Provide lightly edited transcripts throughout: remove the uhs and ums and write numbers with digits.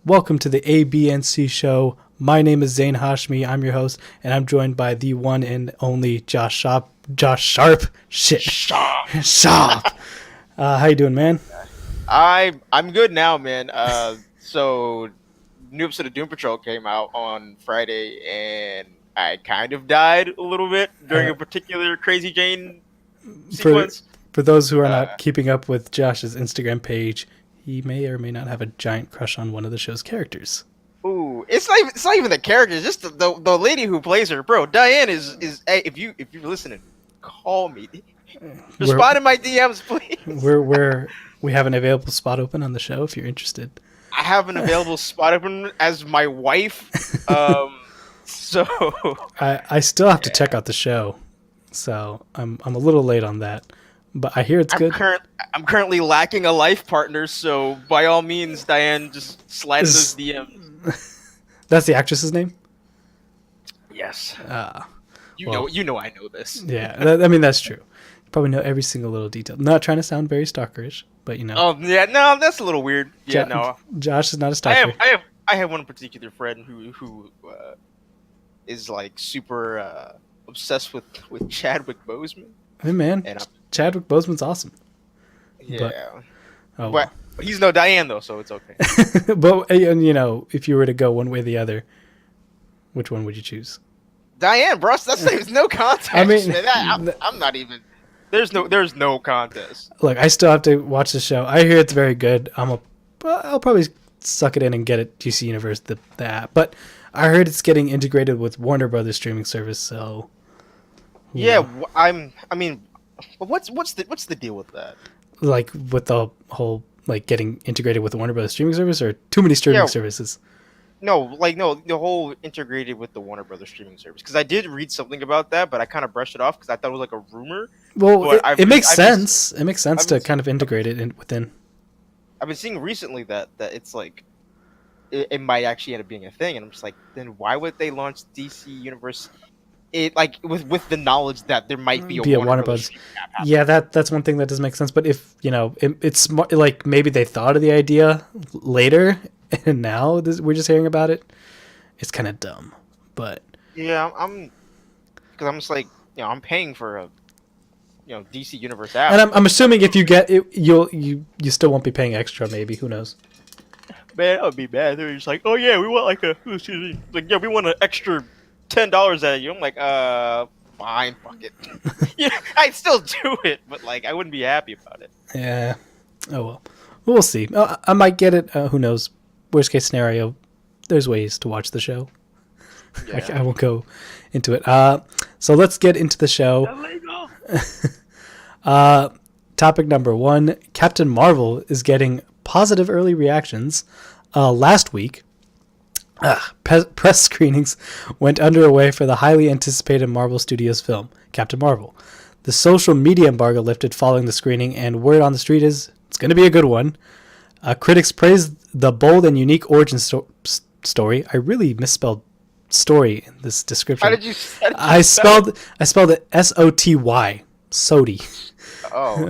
Welcome to the ABNC show. My name is Zain Hashmi. I'm your host, and I'm joined by the one and only Josh Sharp. Josh Sharp. Shit. Sharp. How you doing, man? I'm good now, man. So new episode of Doom Patrol came out on Friday, and I kind of died a little bit during Uh, a particular Crazy Jane for sequence. for those who are Uh, not keeping up with Josh's Instagram page, he may or may not have a giant crush on one of the show's characters. Ooh, it's not even the character. It's just the lady who plays her, bro. Diane is. Hey, if you're listening, call me. We're Respond to my DMs, please. we have an available spot open on the show if you're interested. I have an available spot open as my wife. So I still have to check out the show, so I'm a little late on that, but I hear it's good. I'm currently lacking a life partner, so by all means, Diane, just slide in those DMs. That's the actress's name. Yes, Uh, you well, know, I know this. yeah, I mean that's true. You probably know every single little detail. Not trying to sound very stalkerish, but you know, Oh yeah, no, that's a little weird. Yeah, no, Josh is not a I stalker. have, I have, I have one particular friend who is like super obsessed with Chadwick Boseman, Hey man, and I'm Chadwick Boseman's awesome. yeah, Oh, but he's no Diane though, so it's okay. but and, you know, if you were to go one way or the other, which one would you choose? Diane, bro, there's no contest. I mean, man. I'm not even. There's no contest. Look, I still have to watch the show. I hear it's very good. I'll probably suck it in and get it DC Universe the app. But I heard it's getting integrated with Warner Brothers streaming service. So Yeah, know, I mean, but what's the deal with that? like with the whole like getting integrated with the Warner Brothers streaming service, or too many streaming Yeah, services. no, the whole integrated with the Warner Brothers streaming service. Because I did read something about that, but I kind of brushed it off because I thought it was like a rumor. Well, But it makes sense. It makes sense I've been, to kind of integrate it within. I've been seeing recently that it's like it might actually end up being a thing, and I'm just like, then why would they launch DC Universe? It like with the knowledge that there might be a Be a Warner Warner Brothers Brothers. streaming app happening. Yeah, that's one thing that does make sense. But if you know, it's like maybe they thought of the idea later, and now we're just hearing about it. It's kind of dumb, but Yeah, I'm because I'm just like I'm paying for a DC Universe app. and I'm assuming if you get it, you still won't be paying extra. Maybe, who knows? Man, that would be bad. They're just like, oh yeah, we want we want an extra $10 out of you. I'm like, fine, fuck it. Yeah, I'd still do it, but like, I wouldn't be happy about it. Yeah. Oh well, we'll see. I might get it. Who knows? Worst case scenario, there's ways to watch the show. I Yeah. won't go into it. So let's get into the show. Illegal. Topic number one: Captain Marvel is getting positive early reactions. Last week, press screenings went underway for the highly anticipated Marvel Studios film, Captain Marvel. The social media embargo lifted following the screening, and word on the street is it's going to be a good one. Critics praised the bold and unique origin story. I really misspelled story in this description. How did you I spell it? spelled it SOTY, Sody. Oh,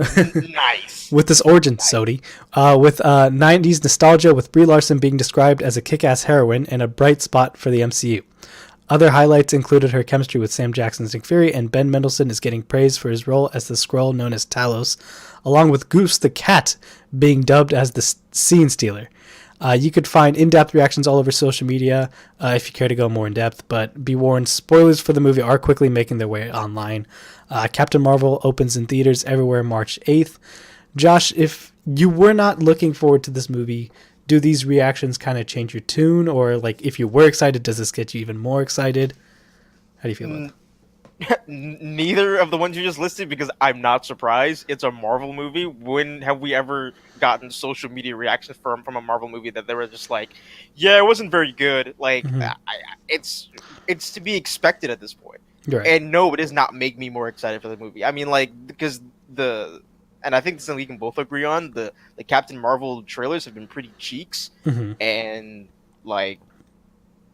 nice. With this origin, Sody, with 90s nostalgia, with Brie Larson being described as a kick-ass heroine and a bright spot for the MCU. Other highlights included her chemistry with Sam Jackson's Nick Fury, and Ben Mendelsohn is getting praise for his role as the Skrull known as Talos, along with Goose the cat being dubbed as the Scene Stealer. You could find in-depth reactions all over social media if you care to go more in-depth, but be warned, spoilers for the movie are quickly making their way online. Captain Marvel opens in theaters everywhere March 8th. Josh, if you were not looking forward to this movie, do these reactions kind of change your tune? Or like if you were excited, does this get you even more excited? How do you feel about that? Neither of the ones you just listed, because I'm not surprised. It's a Marvel movie. When have we ever gotten social media reactions from a Marvel movie that they were just like, "Yeah, it wasn't very good." Like, Mhm. it's to be expected at this point. You're right. And no, it does not make me more excited for the movie. I mean, like, because and I think this is something we can both agree on. The Captain Marvel trailers have been pretty cheeks, hmm and like,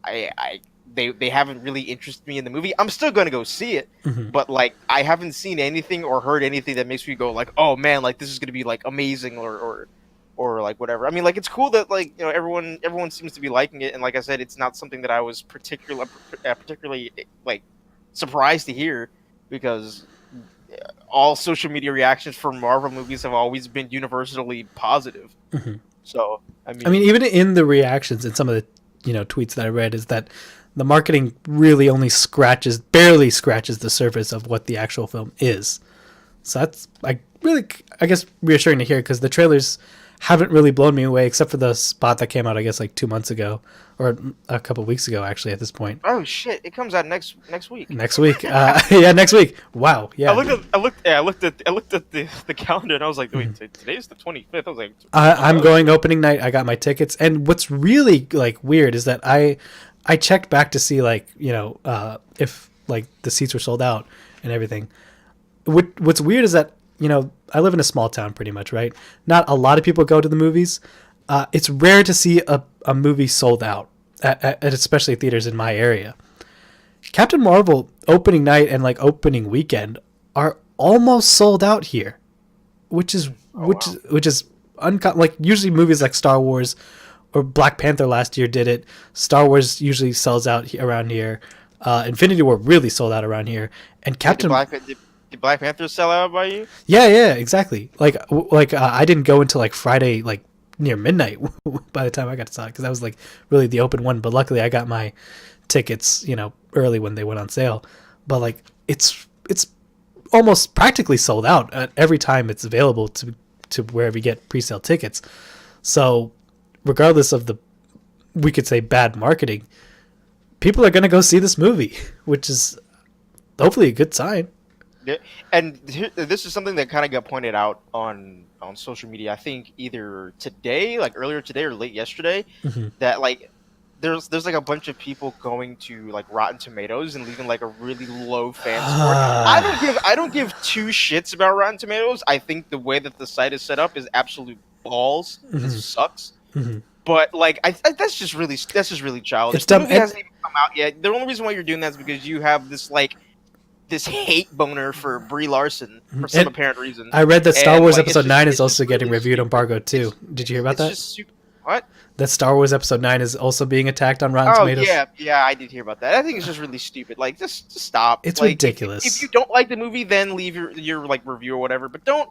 I they haven't really interested me in the movie. I'm still going to go see it, hmm but like I haven't seen anything or heard anything that makes me go like, oh man, like this is going to be like amazing or or like whatever. I mean, like it's cool that like everyone seems to be liking it, and like I said, it's not something that I was particularly like surprised to hear because all social media reactions for Marvel movies have always been universally positive. Mm-hmm. So I mean, even in the reactions and some of the tweets that I read is that the marketing really only barely scratches the surface of what the actual film is. So that's I guess reassuring to hear because the trailers haven't really blown me away except for the spot that came out I guess like 2 months ago or a couple of weeks ago actually at this point. Oh shit! It comes out next week. Next week, yeah, next week. Wow, yeah. I looked at the calendar and I was like, wait, today's the 25th. I was like, I'm going opening night. I got my tickets, and what's really like weird is that I checked back to see like if like the seats were sold out and everything. What's weird is that I live in a small town pretty much, right? Not a lot of people go to the movies. It's rare to see a movie sold out, at especially theaters in my area. Captain Marvel opening night and like opening weekend are almost sold out here, which is like usually movies like Star Wars or Black Panther last year did it. Star Wars usually sells out around here. Infinity War really sold out around here, and Captain. Did Black Panther sell out by you? Yeah, exactly. Like I didn't go until like Friday, like near midnight by the time I got to saw it because that was like really the open one. But luckily I got my tickets, early when they went on sale. But like it's almost practically sold out at every time it's available to wherever you get pre-sale tickets. So regardless of we could say bad marketing, people are going to go see this movie, which is hopefully a good sign. Yeah, and this is something that kind of got pointed out on social media. I think either today, like earlier today or late yesterday, that like there's like a bunch of people going to like Rotten Tomatoes and leaving like a really low fan score. I don't give two shits about Rotten Tomatoes. I think the way that the site is set up is absolute balls. This sucks. But like that's just really childish. It's dumb. The movie hasn't even come out yet. The only reason why you're doing that is because you have this hate boner for Brie Larson for some apparent reason. I read that Star Wars Episode 9 is also getting reviewed on Embargo too. Did you hear about that? What? That Star Wars Episode 9 is also being attacked on Rotten Tomatoes. Yeah, I did hear about that. I think it's just really stupid. Like, just stop. It's like, ridiculous. If you don't like the movie, then leave your like review or whatever. But don't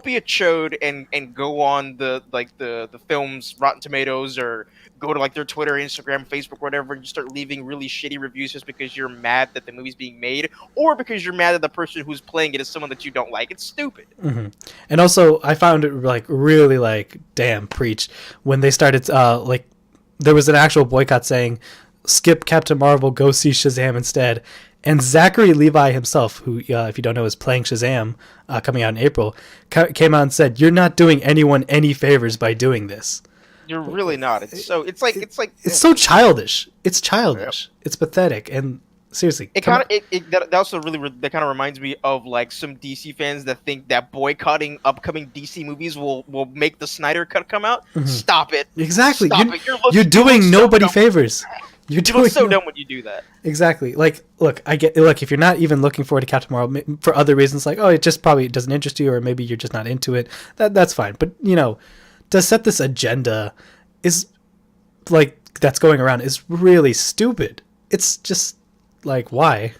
be a chode and go on the film's Rotten Tomatoes or go to like their Twitter, Instagram, Facebook, whatever, and you start leaving really shitty reviews just because you're mad that the movie's being made or because you're mad that the person who's playing it is someone that you don't like. It's stupid. And also, I found it like really like damn preach when they started like there was an actual boycott saying skip Captain Marvel, go see Shazam instead. And Zachary Levi himself, who, if you don't know, is playing Shazam, coming out in April, came out and said, "You're not doing anyone any favors by doing this. You're really not. It's so childish. It's childish. Yep. It's pathetic. And seriously, that also really that kind of reminds me of like some DC fans that think that boycotting upcoming DC movies will make the Snyder Cut come out. Stop it. Exactly. You're doing nobody favors. You look so dumb when you do that. Exactly. Like, look, if you're not even looking forward to Captain Marvel for other reasons, like, oh, it just probably doesn't interest you, or maybe you're just not into it. That's fine. But to set this agenda is like that's going around is really stupid. It's just like why?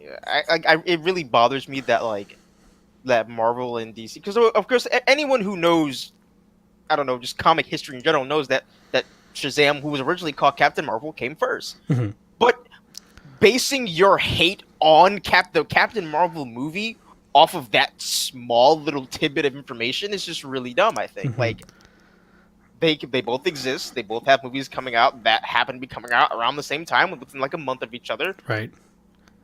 Yeah, it really bothers me that Marvel and DC, because of course anyone who knows, I don't know, just comic history in general knows that Shazam, who was originally called Captain Marvel, came first. But basing your hate on the Captain Marvel movie off of that small little tidbit of information is just really dumb, I think. Like, they both exist. They both have movies coming out that happen to be coming out around the same time, within like a month of each other. Right.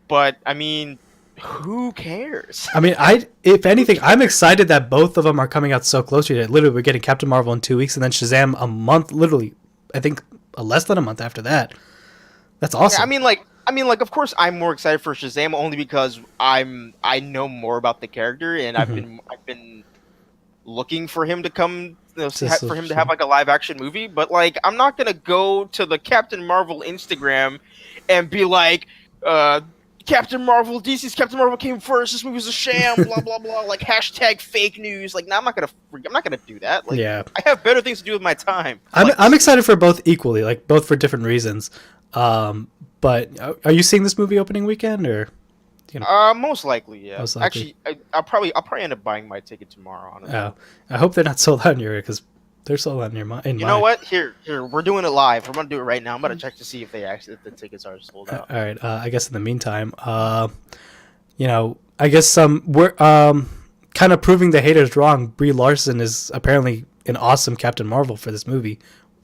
But, I mean, who cares? I mean, if anything, I'm excited that both of them are coming out so close to it. Literally, we're getting Captain Marvel in 2 weeks, and then Shazam a month, literally, I think less than a month after that. That's awesome. Yeah, I mean, of course, I'm more excited for Shazam only because I know more about the character, and I've been looking for him to come, for him to have like a live action movie. But like, I'm not gonna go to the Captain Marvel Instagram and be like, Captain Marvel, DC's Captain Marvel came first. This movie was a sham. Blah blah blah. Like hashtag fake news. Like, nah, I'm not gonna do that. Like, Yeah. I have better things to do with my time. I'm excited for both equally, like both for different reasons. But are you seeing this movie opening weekend or? Most likely, yeah. Most likely. Actually, I'll probably end up buying my ticket tomorrow. Honestly. Oh, I hope they're not sold out in your area because they're sold out in your mind. You know what? Here, we're doing it live. We're gonna do it right now. I'm gonna check to see if if the tickets are sold out. All right. I guess in the meantime, I guess we're kind of proving the haters wrong. Brie Larson is apparently an awesome Captain Marvel for this movie.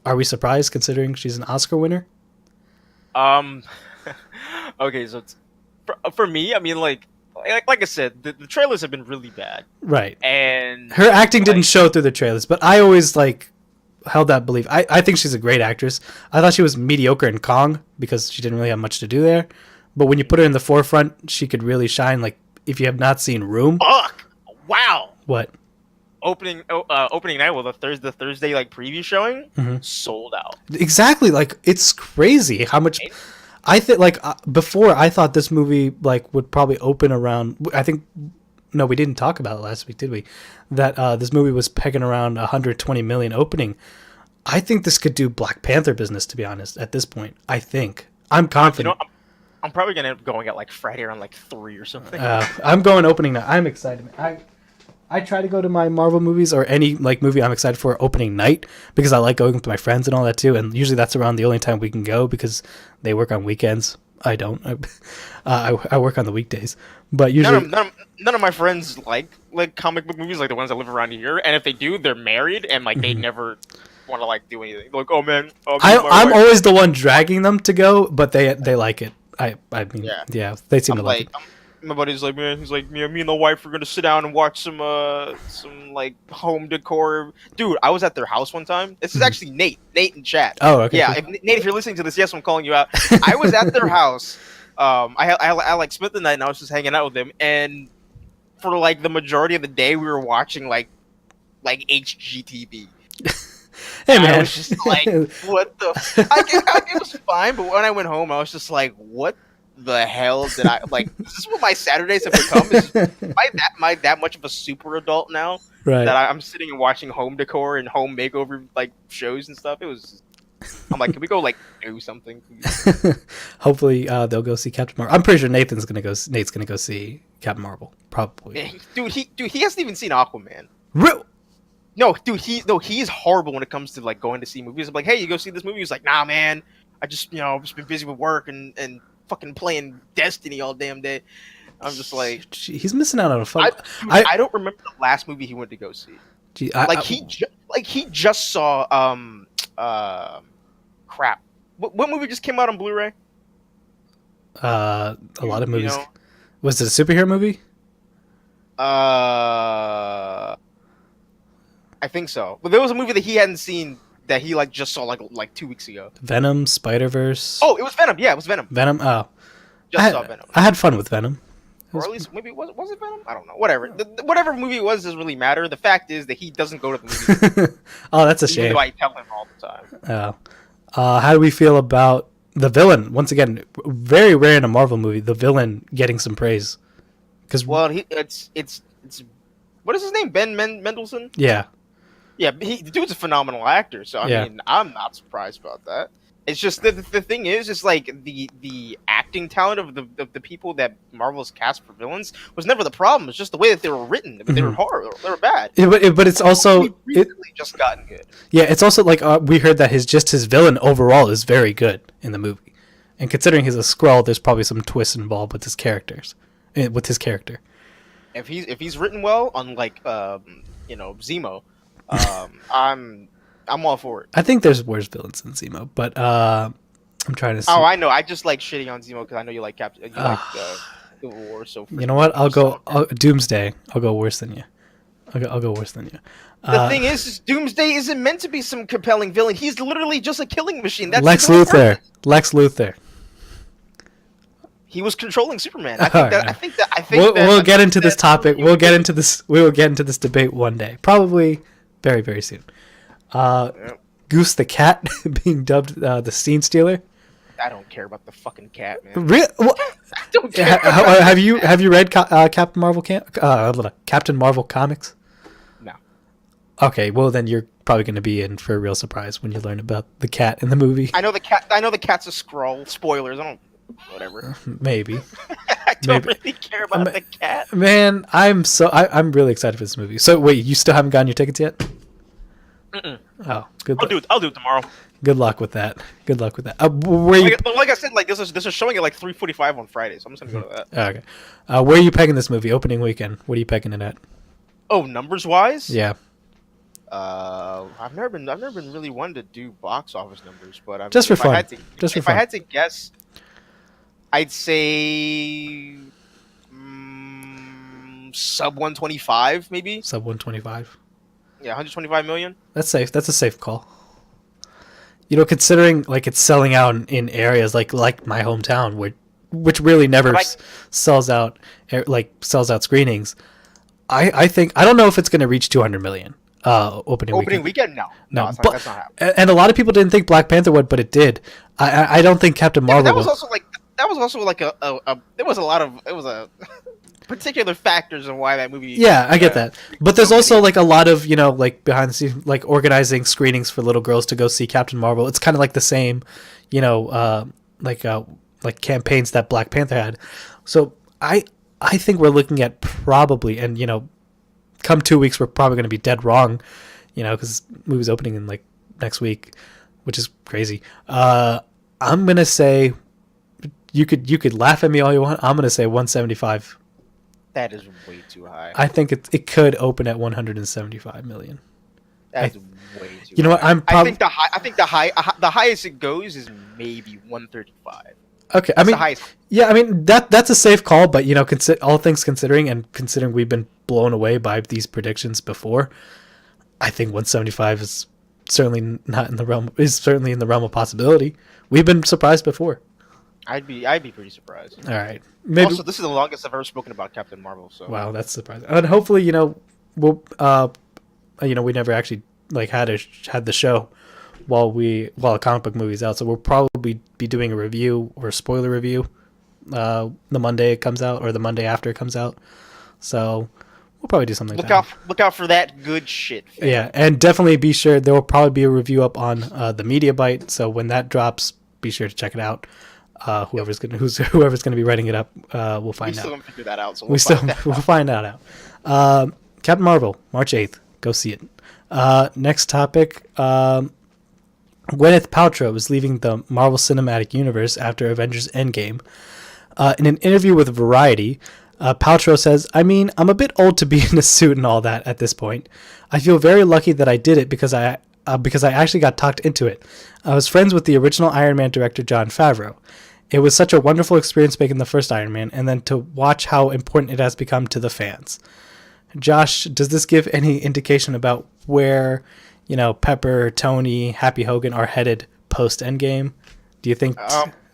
Are we surprised considering she's an Oscar winner? Okay, so for me, I mean, like I said, the trailers have been really bad. Right. And her acting didn't show through the trailers, but I always held that belief. I think she's a great actress. I thought she was mediocre in Kong because she didn't really have much to do there. But when you put her in the forefront, she could really shine. Like, if you have not seen Room. Fuck! Wow! What? Opening night with the Thursday like preview showing, sold out. Exactly. Like, it's crazy how much. I think before I thought this movie would probably open around. I think no, we didn't talk about it last week, did we? That this movie was pegging around 120 million opening. I think this could do Black Panther business. To be honest, at this point, I'm confident. I'm probably gonna end up going at Friday around 3 or something. I'm going opening night. I'm excited. I try to go to my Marvel movies or any movie I'm excited for opening night because I like going with my friends and all that too. And usually that's around the only time we can go because they work on weekends. I don't. I work on the weekdays. But usually none of my friends like comic book movies, like the ones that live around here. And if they do, they're married and they never want to do anything. Like, oh man, I'm always the one dragging them to go, but they like it. I mean, yeah, they seem to like it. My buddy's like, man, he's like, me and the wife are gonna sit down and watch some home decor. Dude, I was at their house one time. This is actually Nate in chat. Oh, okay. Yeah, Nate, if you're listening to this, yes, I'm calling you out. I was at their house. I spent the night and I was just hanging out with them. And for the majority of the day, we were watching HGTV. Hey man, I was just like, what the? It was fine, but when I went home, I was just like, what the hell did I like? Is this what my Saturdays have become? Am I that much of a super adult now? Right. That I'm sitting and watching home decor and home makeover shows and stuff. It was. I'm like, can we go do something? Hopefully, they'll go see Captain Marvel. I'm pretty sure Nate's gonna go see Captain Marvel. Probably. Dude, he hasn't even seen Aquaman. Real. No, dude, he's horrible when it comes to going to see movies. I'm like, hey, you go see this movie? He's like, nah, man. I just just been busy with work and fucking playing Destiny all damn day. I'm just like, he's missing out on a fun. I don't remember the last movie he went to go see. He just saw crap. What movie just came out on Blu-ray? A lot of movies. Was it a superhero movie? I think so. But there was a movie that he hadn't seen that he just saw 2 weeks ago. Venom, Spider-Verse. Oh, it was Venom. Yeah, it was Venom. Venom. Oh, saw Venom. I had fun with Venom. Or at least maybe was it Venom? I don't know. Whatever. Whatever movie it was doesn't really matter. The fact is that he doesn't go to the movies. Oh, that's a shame. Even though I tell him all the time. How do we feel about the villain? Once again, very rare in a Marvel movie, the villain getting some praise. It's what is his name? Ben Mendelsohn? Yeah. Yeah, the dude's a phenomenal actor, so I mean, I'm not surprised about that. It's just the thing is, the acting talent of the people that Marvel's cast for villains was never the problem. It's just the way that they were written. They were horrible. They were bad. Yeah, but it's also recently just gotten good. Yeah, it's also we heard that his villain overall is very good in the movie, and considering he's a Skrull, there's probably some twists involved with his character. If he's written well, unlike Zemo. I'm all for it. I think there's worse villains than Zemo, but I'm trying to see. Oh, I know. I just like shitting on Zemo because I know you like Captain. You like Civil War. So you know what? I'll go Doomsday. I'll go worse than you. I'll go worse than you. The thing is Doomsday isn't meant to be some compelling villain. He's literally just a killing machine. That's Lex Luthor. He was controlling Superman. We'll get into this topic. We will get into this debate one day, probably very, very soon. Goose the cat being dubbed the Scene Stealer. I don't care about the fucking cat, man. don't care. Have you read Captain Marvel comics? No. Okay, well then you're probably going to be in for a real surprise when you learn about the cat in the movie. I know the cat. I know the cat's a Skrull. Spoilers. I don't. Whatever. Maybe. I don't really care about the cat. Man, I'm really excited for this movie. So wait, you still haven't gotten your tickets yet? Mm-mm. Oh, good. I'll do it tomorrow. Good luck with that. Good luck with that. Where you? Like I said, like this is showing at like 3:45 on Friday, so I'm just gonna go to that. Okay. Where are you pegging this movie? Opening weekend. What are you pegging it at? Oh, numbers wise? Yeah. I've never been really one to do box office numbers, but I mean, Just for fun. If I had to guess, I'd say sub 125, maybe. Sub 125. Yeah, 125 million. That's safe. That's a safe call. You know, considering like it's selling out in areas like my hometown, which really never sells out screenings. I think I don't know if it's going to reach 200 million. Opening weekend? No, that's not happening. And a lot of people didn't think Black Panther would, but it did. I don't think Captain Marvel. That was also like there was a particular factors of why that movie. Yeah, I get that, but there's also like a lot of like behind the scenes, like organizing screenings for little girls to go see Captain Marvel. It's kind of like the same, like campaigns that Black Panther had. So I think we're looking at probably, and come 2 weeks, we're probably going to be dead wrong, because movie's opening in like next week, which is crazy. I'm going to say, you could laugh at me all you want. I'm going to say 175. That is way too high. I think it could open at 175 million. That's way too. You know what? I think the highest it goes is maybe 135. Okay, I mean, yeah, I mean that's a safe call, but all things considering, and considering we've been blown away by these predictions before, I think 175 is certainly not in the realm. Is certainly in the realm of possibility. We've been surprised before. I'd be pretty surprised. All right, maybe. Also, this is the longest I've ever spoken about Captain Marvel. So wow, that's surprising. And hopefully, we'll we never actually had the show while a comic book movie's out, so we'll probably be doing a review or a spoiler review the Monday it comes out or the Monday after it comes out. So we'll probably do something like that. Look out for that good shit. Fam. Yeah, and definitely be sure there will probably be a review up on the Media Bite. So when that drops, be sure to check it out. Whoever's gonna be writing it up, we'll find out. We still haven't figured that out, so we'll find that out. Captain Marvel, March 8th. Go see it. Next topic. Gwyneth Paltrow is leaving the Marvel Cinematic Universe after Avengers Endgame. In an interview with Variety, Paltrow says, "I mean, I'm a bit old to be in a suit and all that at this point. I feel very lucky that I did it because I actually got talked into it. I was friends with the original Iron Man director, Jon Favreau. It was such a wonderful experience making the first Iron Man, and then to watch how important it has become to the fans." Josh, does this give any indication about where, Pepper, Tony, Happy Hogan are headed post Endgame? Do you think?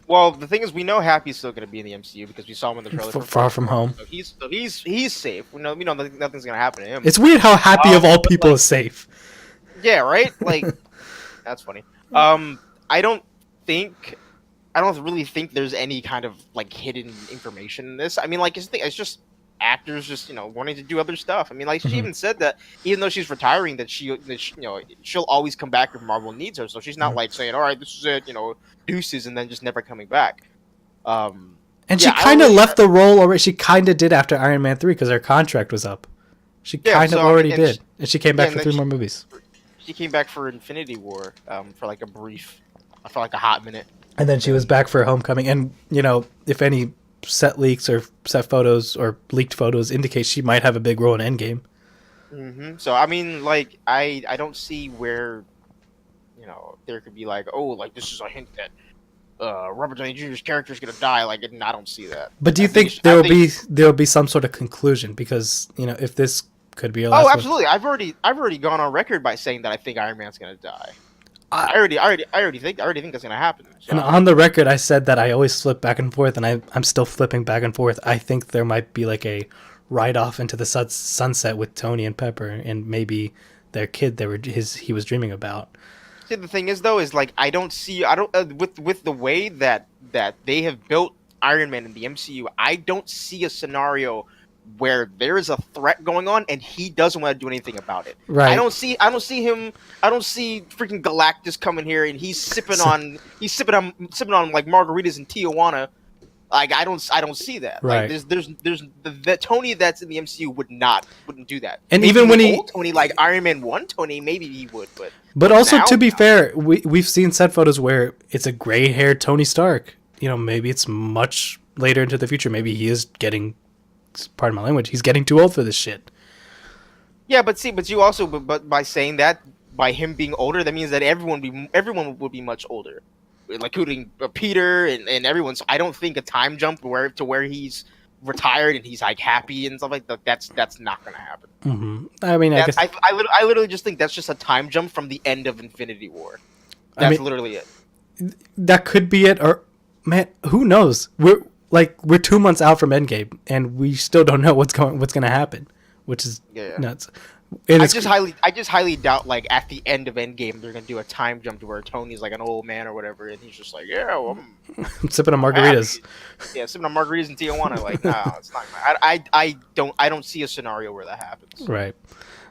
Well, the thing is, we know Happy's still going to be in the MCU because we saw him in the trailer. Far From Home. So he's safe. We know nothing's going to happen to him. It's weird how Happy of all people is safe. Yeah, right. Like, that's funny. I don't really think there's any kind of hidden information in this. I mean, it's just actors just wanting to do other stuff. I mean, she even said that even though she's retiring, that she'll always come back if Marvel needs her. So she's not saying, "All right, this is it," deuces, and then just never coming back. And she kind of left the role already. She kind of did after Iron Man 3 because her contract was up. She kind of already did, and she came back for 3 more movies. She came back for Infinity War for a hot minute. And then she was back for Homecoming. And, if any set leaks or set photos or leaked photos indicate she might have a big role in Endgame. Mm-hmm. So, I mean, I don't see where, there could be this is a hint that Robert Downey Jr.'s character is going to die. And I don't see that. But do you think there will be some sort of conclusion? Because, if this could be a last absolutely. I've already gone on record by saying that I think Iron Man's going to die. I already think that's gonna happen. So. And on the record, I said that I always flip back and forth, and I'm still flipping back and forth. I think there might be a ride off into the sunset with Tony and Pepper, and maybe their kid he was dreaming about. See, the thing is though, I don't with the way that they have built Iron Man in the MCU, I don't see a scenario where there is a threat going on and he doesn't want to do anything about it. Right. I don't see him. I don't see freaking Galactus coming here and he's sipping on like margaritas in Tijuana. Like I don't see that. Right. Like there's the Tony that's in the MCU wouldn't do that. And Maybe even when he old Tony, like Iron Man 1 Tony, maybe he would, but also now, to be fair, we've seen set photos where it's a gray-haired Tony Stark. You know, maybe it's much later into the future. Maybe he is getting, pardon my language, he's getting too old for this shit. Yeah, but you also but by saying that, by him being older, that means that everyone would be much older, like including Peter and everyone. So I don't think a time jump where he's retired and he's like happy and stuff like that. That's not gonna happen. Mm-hmm. I mean, I guess I literally just think that's just a time jump from the end of Infinity War. That's literally it. That could be it, or man, who knows? We're 2 months out from Endgame, and we still don't know what's gonna happen, which is nuts. And I just highly doubt like at the end of Endgame they're gonna do a time jump to where Tony's like an old man or whatever, and he's just like, yeah, well, I'm sipping on margaritas. Yeah, sipping on margaritas in Tijuana. Like, no, it's not. I don't see a scenario where that happens. Right.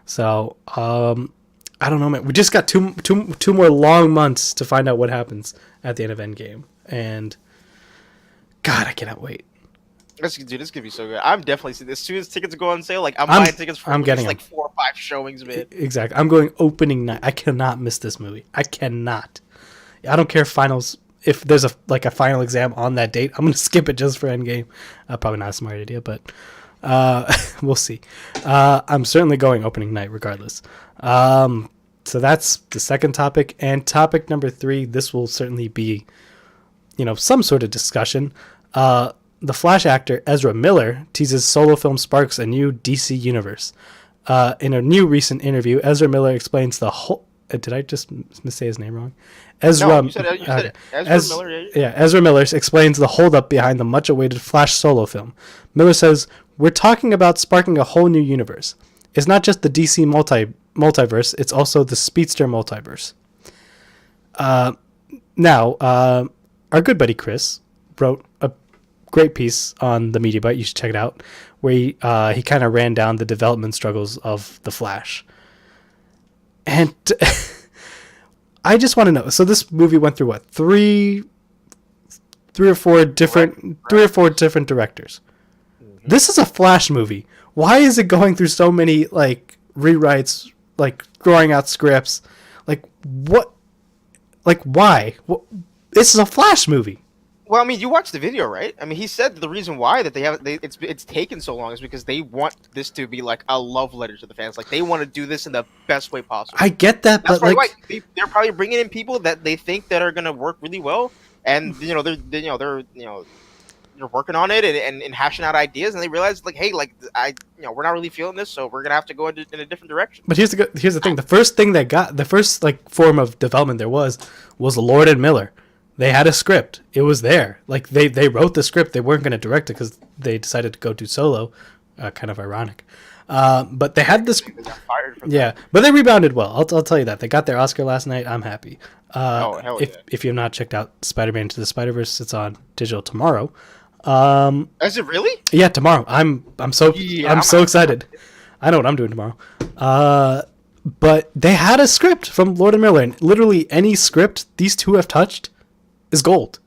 So, I don't know, man. We just got two more long months to find out what happens at the end of Endgame, and God, I cannot wait. This could be so good. I'm definitely seeing this. As soon as tickets go on sale, like I'm buying tickets for like 4 or 5 showings, man. Exactly. I'm going opening night. I cannot miss this movie. I cannot. I don't care if there's a final exam on that date. I'm gonna skip it just for Endgame. Probably not a smart idea, but we'll see. I'm certainly going opening night regardless. So that's the second topic, and topic number 3. This will certainly be, some sort of discussion. The Flash actor Ezra Miller teases solo film sparks a new DC universe. In a new recent interview, Ezra Miller explains the whole. Did I just say his name wrong? Ezra. No, you said it. Ezra Miller. Yeah, Ezra Miller explains the holdup behind the much-awaited Flash solo film. Miller says, "We're talking about sparking a whole new universe. It's not just the DC multiverse; it's also the Speedster multiverse." Now, our good buddy Chris wrote a great piece on the Media Bite. You should check it out, where he kind of ran down the development struggles of the Flash. And I just want to know. So this movie went through what, three or four different directors. Mm-hmm. This is a Flash movie. Why is it going through so many rewrites, throwing out scripts? What? Why? This is a Flash movie. Well, I mean, you watched the video, right? I mean, he said the reason why that it's taken so long is because they want this to be like a love letter to the fans. Like they want to do this in the best way possible. I get that, that's but they're probably bringing in people that they think that are going to work really well, and they're working on it and hashing out ideas, and they realize hey, we're not really feeling this, so we're gonna have to go in a different direction. But here's the thing: the first form of development there was Lord and Miller. They had a script. It was there. They wrote the script. They weren't going to direct it because they decided to go do solo. Kind of ironic. But they had this. They got fired from that. But they rebounded well. I'll tell you that. They got their Oscar last night. I'm happy. Hell yeah. If you have not checked out Spider-Man Into the Spider-Verse, it's on digital tomorrow. Is it really? Yeah, tomorrow. I'm so excited. I know what I'm doing tomorrow. But they had a script from Lord and Miller, and literally any script these two have touched is gold.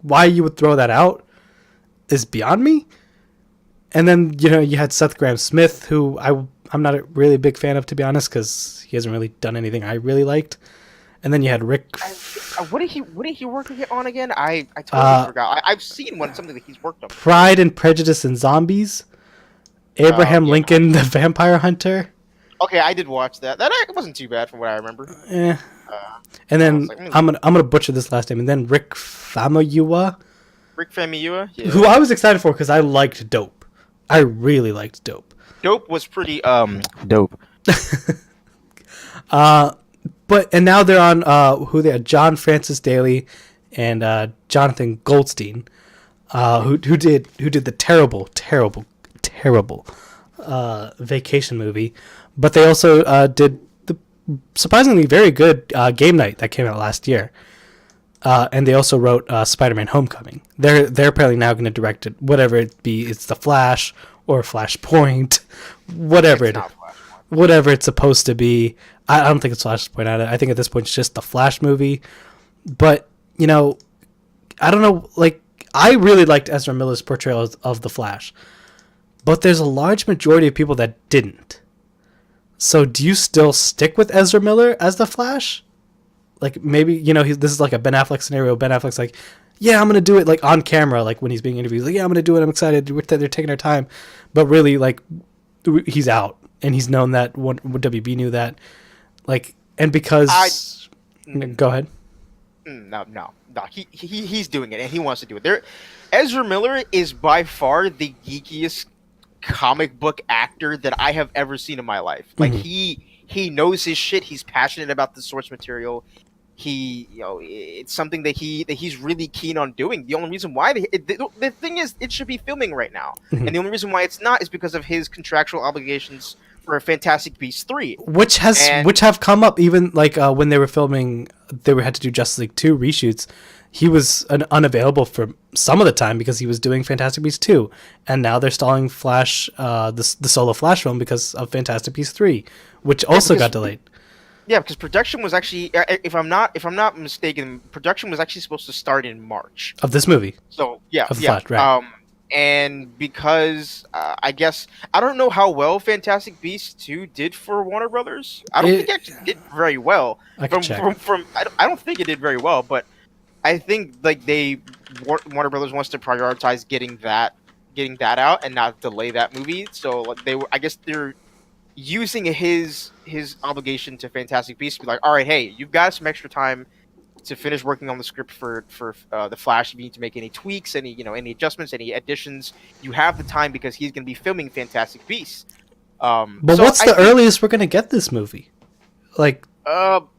Why you would throw that out is beyond me. And then you had Seth Grahame-Smith, who I'm not a really big fan of, to be honest, because he hasn't really done anything I really liked. And then you had Rick. What did he work on again? I totally forgot. I've seen something that he's worked on. Pride and Prejudice and Zombies. Abraham Lincoln, the Vampire Hunter. Okay, I did watch that. That wasn't too bad from what I remember. And then I'm gonna butcher this last name. And then Rick Famuyiwa. Yeah. Who I was excited for because I liked Dope. I really liked Dope. Dope was pretty dope. And now they're on who they are, John Francis Daly and Jonathan Goldstein, who did the terrible Vacation movie, but they also did the surprisingly very good Game Night that came out last year. and they also wrote Spider-Man: Homecoming. They're apparently now going to direct it, whatever it be. It's the Flash or Flashpoint, whatever it's supposed to be. I don't think it's Flashpoint. I think at this point it's just the Flash movie. But you know, I don't know. Like, I really liked Ezra Miller's portrayal of the Flash, but there's a large majority of people that didn't. So do you still stick with Ezra Miller as the Flash? Like, maybe, you know, this is like a Ben Affleck scenario. Ben Affleck's like, yeah, I'm going to do it, like, on camera, like, when he's being interviewed. He's like, yeah, I'm going to do it. I'm excited. They're taking their time. But really, like, he's out. And he's known that. WB knew that. Like, and because... Go ahead. No. He's doing it, and he wants to do it. Ezra Miller is by far the geekiest comic book actor that I have ever seen in my life. Like, he knows his shit. He's passionate about the source material. It's something that he's really keen on doing. The only reason why the thing is, it should be filming right now, and the only reason why it's not is because of his contractual obligations for Fantastic Beasts 3, which have come up. Even like when they were filming, had to do Justice League 2 reshoots. He was unavailable for some of the time because he was doing Fantastic Beasts 2, and now they're stalling Flash, the solo Flash film because of Fantastic Beasts 3, which also got delayed. Yeah, because production was actually, if I'm not mistaken, production was actually supposed to start in March of this movie. So yeah, of the Flash, right? And because I guess I don't know how well Fantastic Beasts 2 did for Warner Brothers. I don't think it actually did very well. I don't think it did very well, but I think like Warner Brothers wants to prioritize getting that out and not delay that movie. So like, I guess they're using his obligation to Fantastic Beasts to be like, all right, hey, you've got some extra time to finish working on the script for the Flash. If you need to make any tweaks, any adjustments, any additions, you have the time because he's going to be filming Fantastic Beasts. But what's the earliest we're going to get this movie? Like,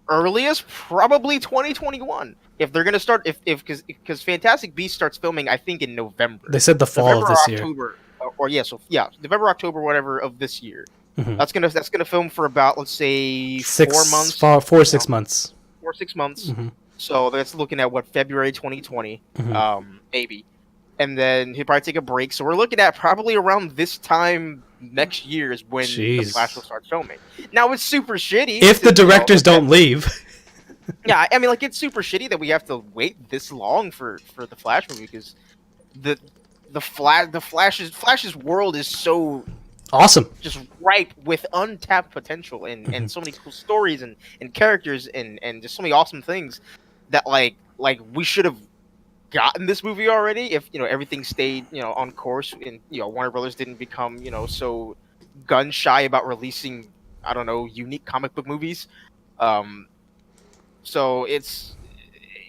earliest probably 2021. If they're going to start, because Fantastic Beasts starts filming, I think in November. They said the fall November of this October, year. November, October, whatever of this year. Mm-hmm. That's gonna film for about, let's say, 4 months. 6 months. 4 6 months. Mm-hmm. So that's looking at February 2020, maybe, and then he'll probably take a break. So we're looking at probably around this time next year is when the Flash will start filming. Now it's super shitty if the directors don't leave. Yeah, I mean, like, it's super shitty that we have to wait this long for the Flash movie because the Flash's world is so awesome, just ripe with untapped potential and so many cool stories and characters and just so many awesome things that like we should have gotten this movie already if everything stayed on course and Warner Brothers didn't become so gun shy about releasing unique comic book movies. So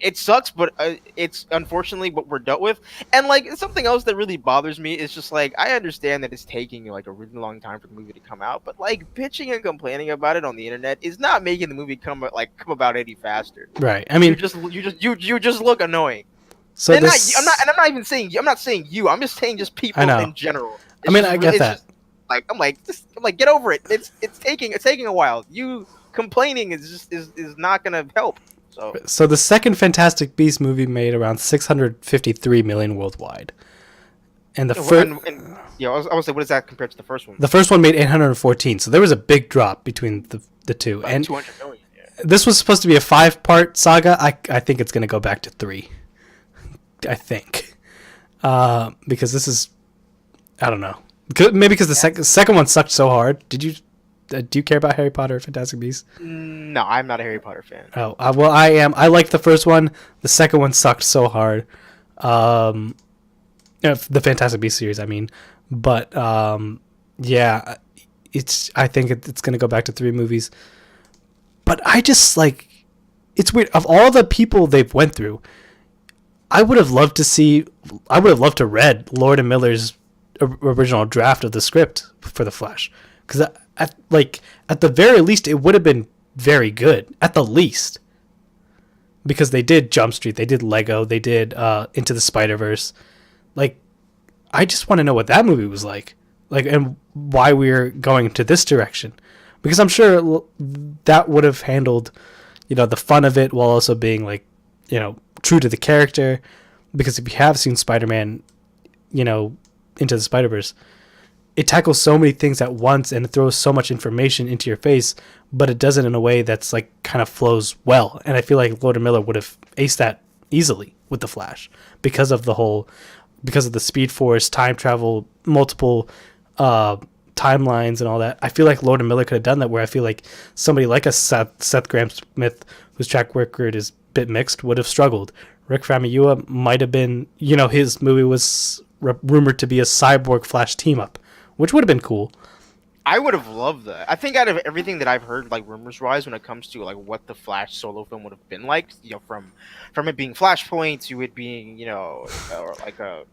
it sucks, but it's unfortunately what we're dealt with. And like something else that really bothers me is just like I understand that it's taking like a really long time for the movie to come out, but like bitching and complaining about it on the internet is not making the movie come about any faster. Right. I mean, you just look annoying. So I'm not saying you. I'm just saying just people in general. I get that. I'm like get over it. It's taking a while. You complaining is not gonna help. So the second Fantastic Beasts movie made around 653 million worldwide, and the first. I was like, what does that compare to the first one? The first one made 814, so there was a big drop between the two. About and 200 million. Yeah. This was supposed to be a 5-part saga. I think it's going to go back to 3. I think, because this is, I don't know, maybe because the second one sucked so hard. Did you? Do you care about Harry Potter or Fantastic Beasts? No, I'm not a Harry Potter fan. Oh, well, I am. I liked the first one. The second one sucked so hard. The Fantastic Beasts series, I mean. But, yeah, I think it's going to go back to 3 movies. But I just, like, it's weird. Of all the people they've went through, I would have loved to read Lord and Miller's original draft of the script for The Flash. Because at the very least, it would have been very good. At the least, because they did Jump Street, they did Lego, they did Into the Spider-Verse. Like, I just want to know what that movie was like, and why we're going into this direction. Because I'm sure that would have handled, the fun of it while also being like true to the character. Because if you have seen Spider-Man, Into the Spider-Verse, it tackles so many things at once and it throws so much information into your face, but it does it in a way that's like kind of flows well. And I feel like Lord and Miller would have aced that easily with the Flash because of the Speed Force, time travel, multiple timelines and all that. I feel like Lord and Miller could have done that, where I feel like somebody like a Seth Grahame-Smith, whose track record is a bit mixed, would have struggled. Rick Famuyiwa might have been, his movie was rumored to be a cyborg Flash team up, which would have been cool. I would have loved that. I think out of everything that I've heard, like rumors wise, when it comes to like what the Flash solo film would have been like, from it being Flashpoint to it being, like a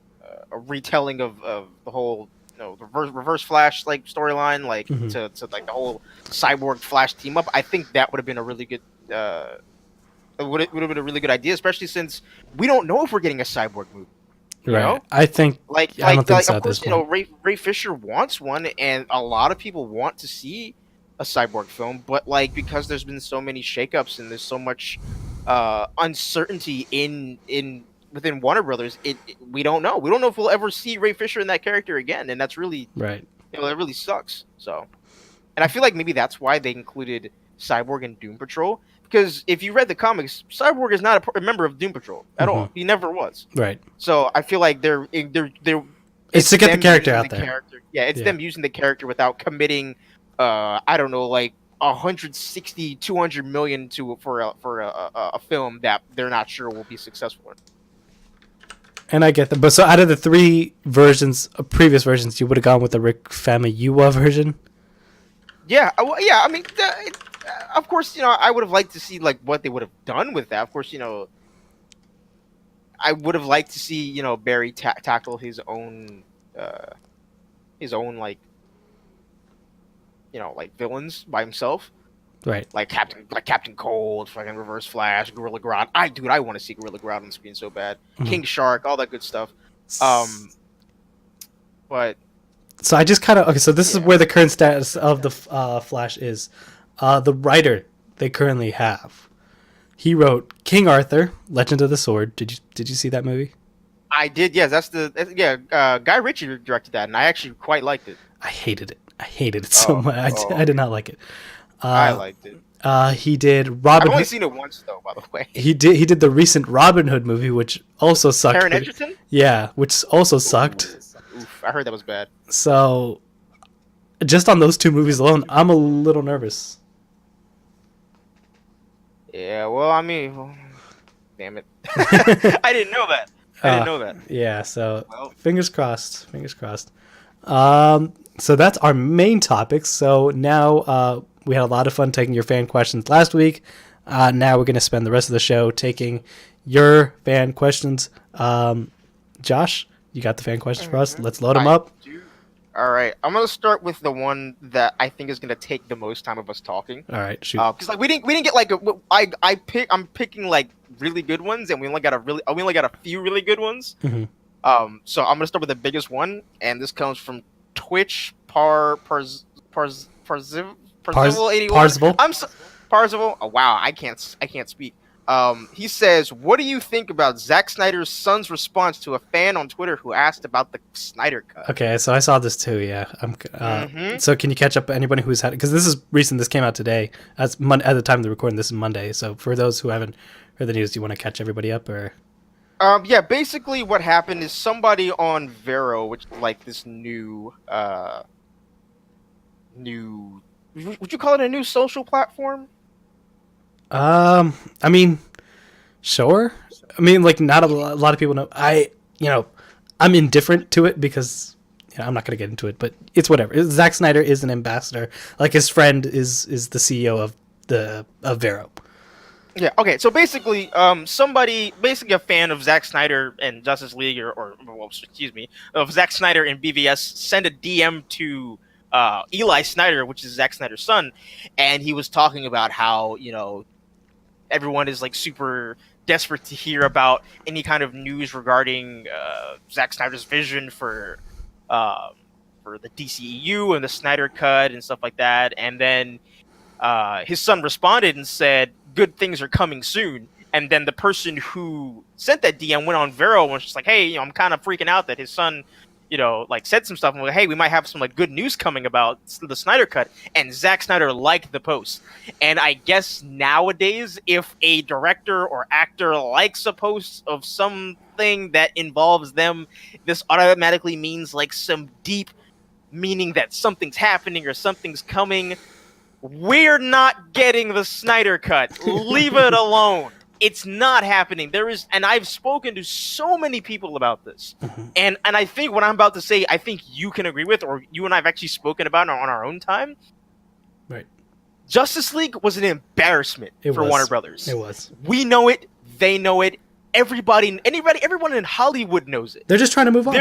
retelling of the whole, the reverse Flash like storyline, like to like the whole cyborg Flash team up. I think that would have been a really good. Would have been a really good idea, especially since we don't know if we're getting a cyborg movie. You know? I think I don't think so. Of course, Ray Fisher wants one, and a lot of people want to see a cyborg film. But like, because there's been so many shakeups and there's so much uncertainty within Warner Brothers, we don't know. We don't know if we'll ever see Ray Fisher in that character again, and that's really right. That really sucks. So, and I feel like maybe that's why they included Cyborg in Doom Patrol. Because if you read the comics, Cyborg is not a member of Doom Patrol at all. He never was. Right. So I feel like they're it's to get the character out there. It's them using the character without committing, I don't know, like 160, 200 million for a film that they're not sure will be successful in. And I get that, but so out of the three previous versions, you would have gone with the Rick Famuyiwa version. Yeah. Yeah. I mean. Of course, I would have liked to see like what they would have done with that. Of course, I would have liked to see Barry tackle his own like like villains by himself, right? Like Captain Cold, fucking Reverse Flash, Gorilla Grodd. I want to see Gorilla Grodd on screen so bad. King Shark, all that good stuff. But so I just kind of So this is where the current status of the Flash is. The writer they currently have, he wrote King Arthur, Legend of the Sword. Did you see that movie? I did. Yes, Guy Ritchie directed that, and I actually quite liked it. I hated it so much. I did not like it. I liked it. He did Robin. I've only seen it once though, by the way. He did the recent Robin Hood movie, which also sucked. Taron Egerton? Yeah, which also sucked. Oof, I heard that was bad. So, just on those two movies alone, I'm a little nervous. Yeah, well, I mean, damn it. I didn't know that. Yeah, so fingers crossed. So that's our main topics. So now we had a lot of fun taking your fan questions last week. Now we're going to spend the rest of the show taking your fan questions. Josh, you got the fan questions for us? Let's load them up. All right, I'm gonna start with the one that I think is gonna take the most time of us talking. All right, shoot. Because like we didn't get like I'm picking like really good ones, and we only got a few really good ones. Mm-hmm. So I'm gonna start with the biggest one, and this comes from Twitch Parzival 81. Parzival. Oh wow, I can't speak. He says, "What do you think about Zack Snyder's son's response to a fan on Twitter who asked about the Snyder Cut?" Okay, so I saw this too. Yeah, So can you catch up anybody who's had it? Because this is recent. This came out today. At the time of the recording, this is Monday. So for those who haven't heard the news, do you want to catch everybody up or? Yeah. Basically, what happened is somebody on Vero, which is like this new. Would you call it a new social platform? I mean, sure. I mean, like not a lot of people know. I'm indifferent to it because I'm not going to get into it, but it's whatever. Zack Snyder is an ambassador. Like his friend is the CEO of Vero. Yeah. Okay. So basically, basically a fan of Zack Snyder and Justice League, of Zack Snyder and BVS, sent a DM to Eli Snyder, which is Zack Snyder's son, and he was talking about how everyone is like super desperate to hear about any kind of news regarding Zack Snyder's vision for the DCEU and the Snyder Cut and stuff like that. And then his son responded and said, "Good things are coming soon." And then the person who sent that DM went on Vero and was just like, hey, I'm kind of freaking out that his son, like said some stuff. And like, hey, we might have some like good news coming about the Snyder Cut. And Zack Snyder liked the post. And I guess nowadays, if a director or actor likes a post of something that involves them, this automatically means like some deep meaning that something's happening or something's coming. We're not getting the Snyder Cut. Leave it alone. It's not happening. And I've spoken to so many people about this. And I think what I'm about to say, I think you can agree with, or you and I have actually spoken about on our own time. Right. Justice Justice League was an embarrassment for Warner Brothers. It was. We know it. They know it. Everyone in Hollywood knows it. They're just trying to move on.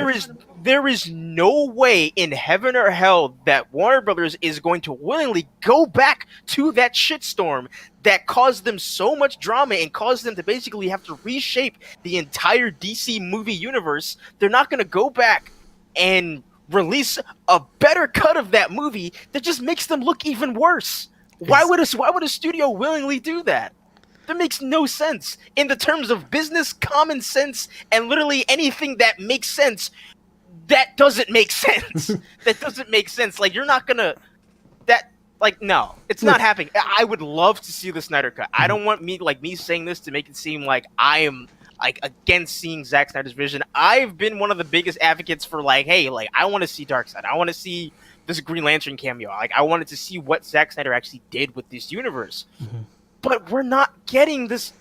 There is no way in heaven or hell that Warner Brothers is going to willingly go back to that shitstorm that caused them so much drama and caused them to basically have to reshape the entire DC movie universe. They're not going to go back and release a better cut of that movie that just makes them look even worse. Why would a studio willingly do that? That makes no sense in the terms of business, common sense, and literally anything that makes sense. That doesn't make sense. That doesn't make sense. Like, you're not gonna. No, it's not happening. I would love to see the Snyder Cut. I don't want me saying this to make it seem like I am against seeing Zack Snyder's vision. I've been one of the biggest advocates for hey, I want to see Darkseid. I want to see this Green Lantern cameo. I wanted to see what Zack Snyder actually did with this universe. Mm-hmm. But we're not getting this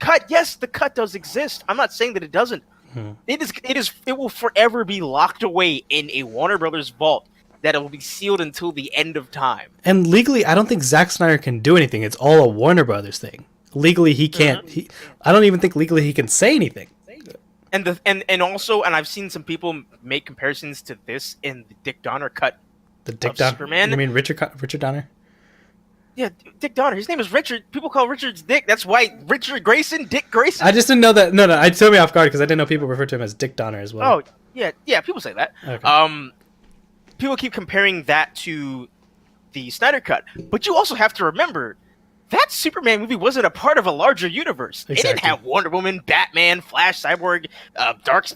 cut. Yes, the cut does exist. I'm not saying that it doesn't. Hmm. It will forever be locked away in a Warner Brothers vault that it will be sealed until the end of time. And legally, I don't think Zack Snyder can do anything. It's all a Warner Brothers thing. Legally, he can't. Mm-hmm. I don't even think legally he can say anything. And also, I've seen some people make comparisons to this in the Dick Donner cut. The Dick Donner Superman. You mean Richard Donner? Yeah, Dick Donner. His name is Richard. People call Richard's Dick. That's why Richard Grayson, Dick Grayson. I just didn't know that. No, it threw me off guard because I didn't know people refer to him as Dick Donner as well. Oh, yeah, people say that. Okay. People keep comparing that to the Snyder Cut, but you also have to remember that Superman movie wasn't a part of a larger universe. Exactly. It didn't have Wonder Woman, Batman, Flash, Cyborg,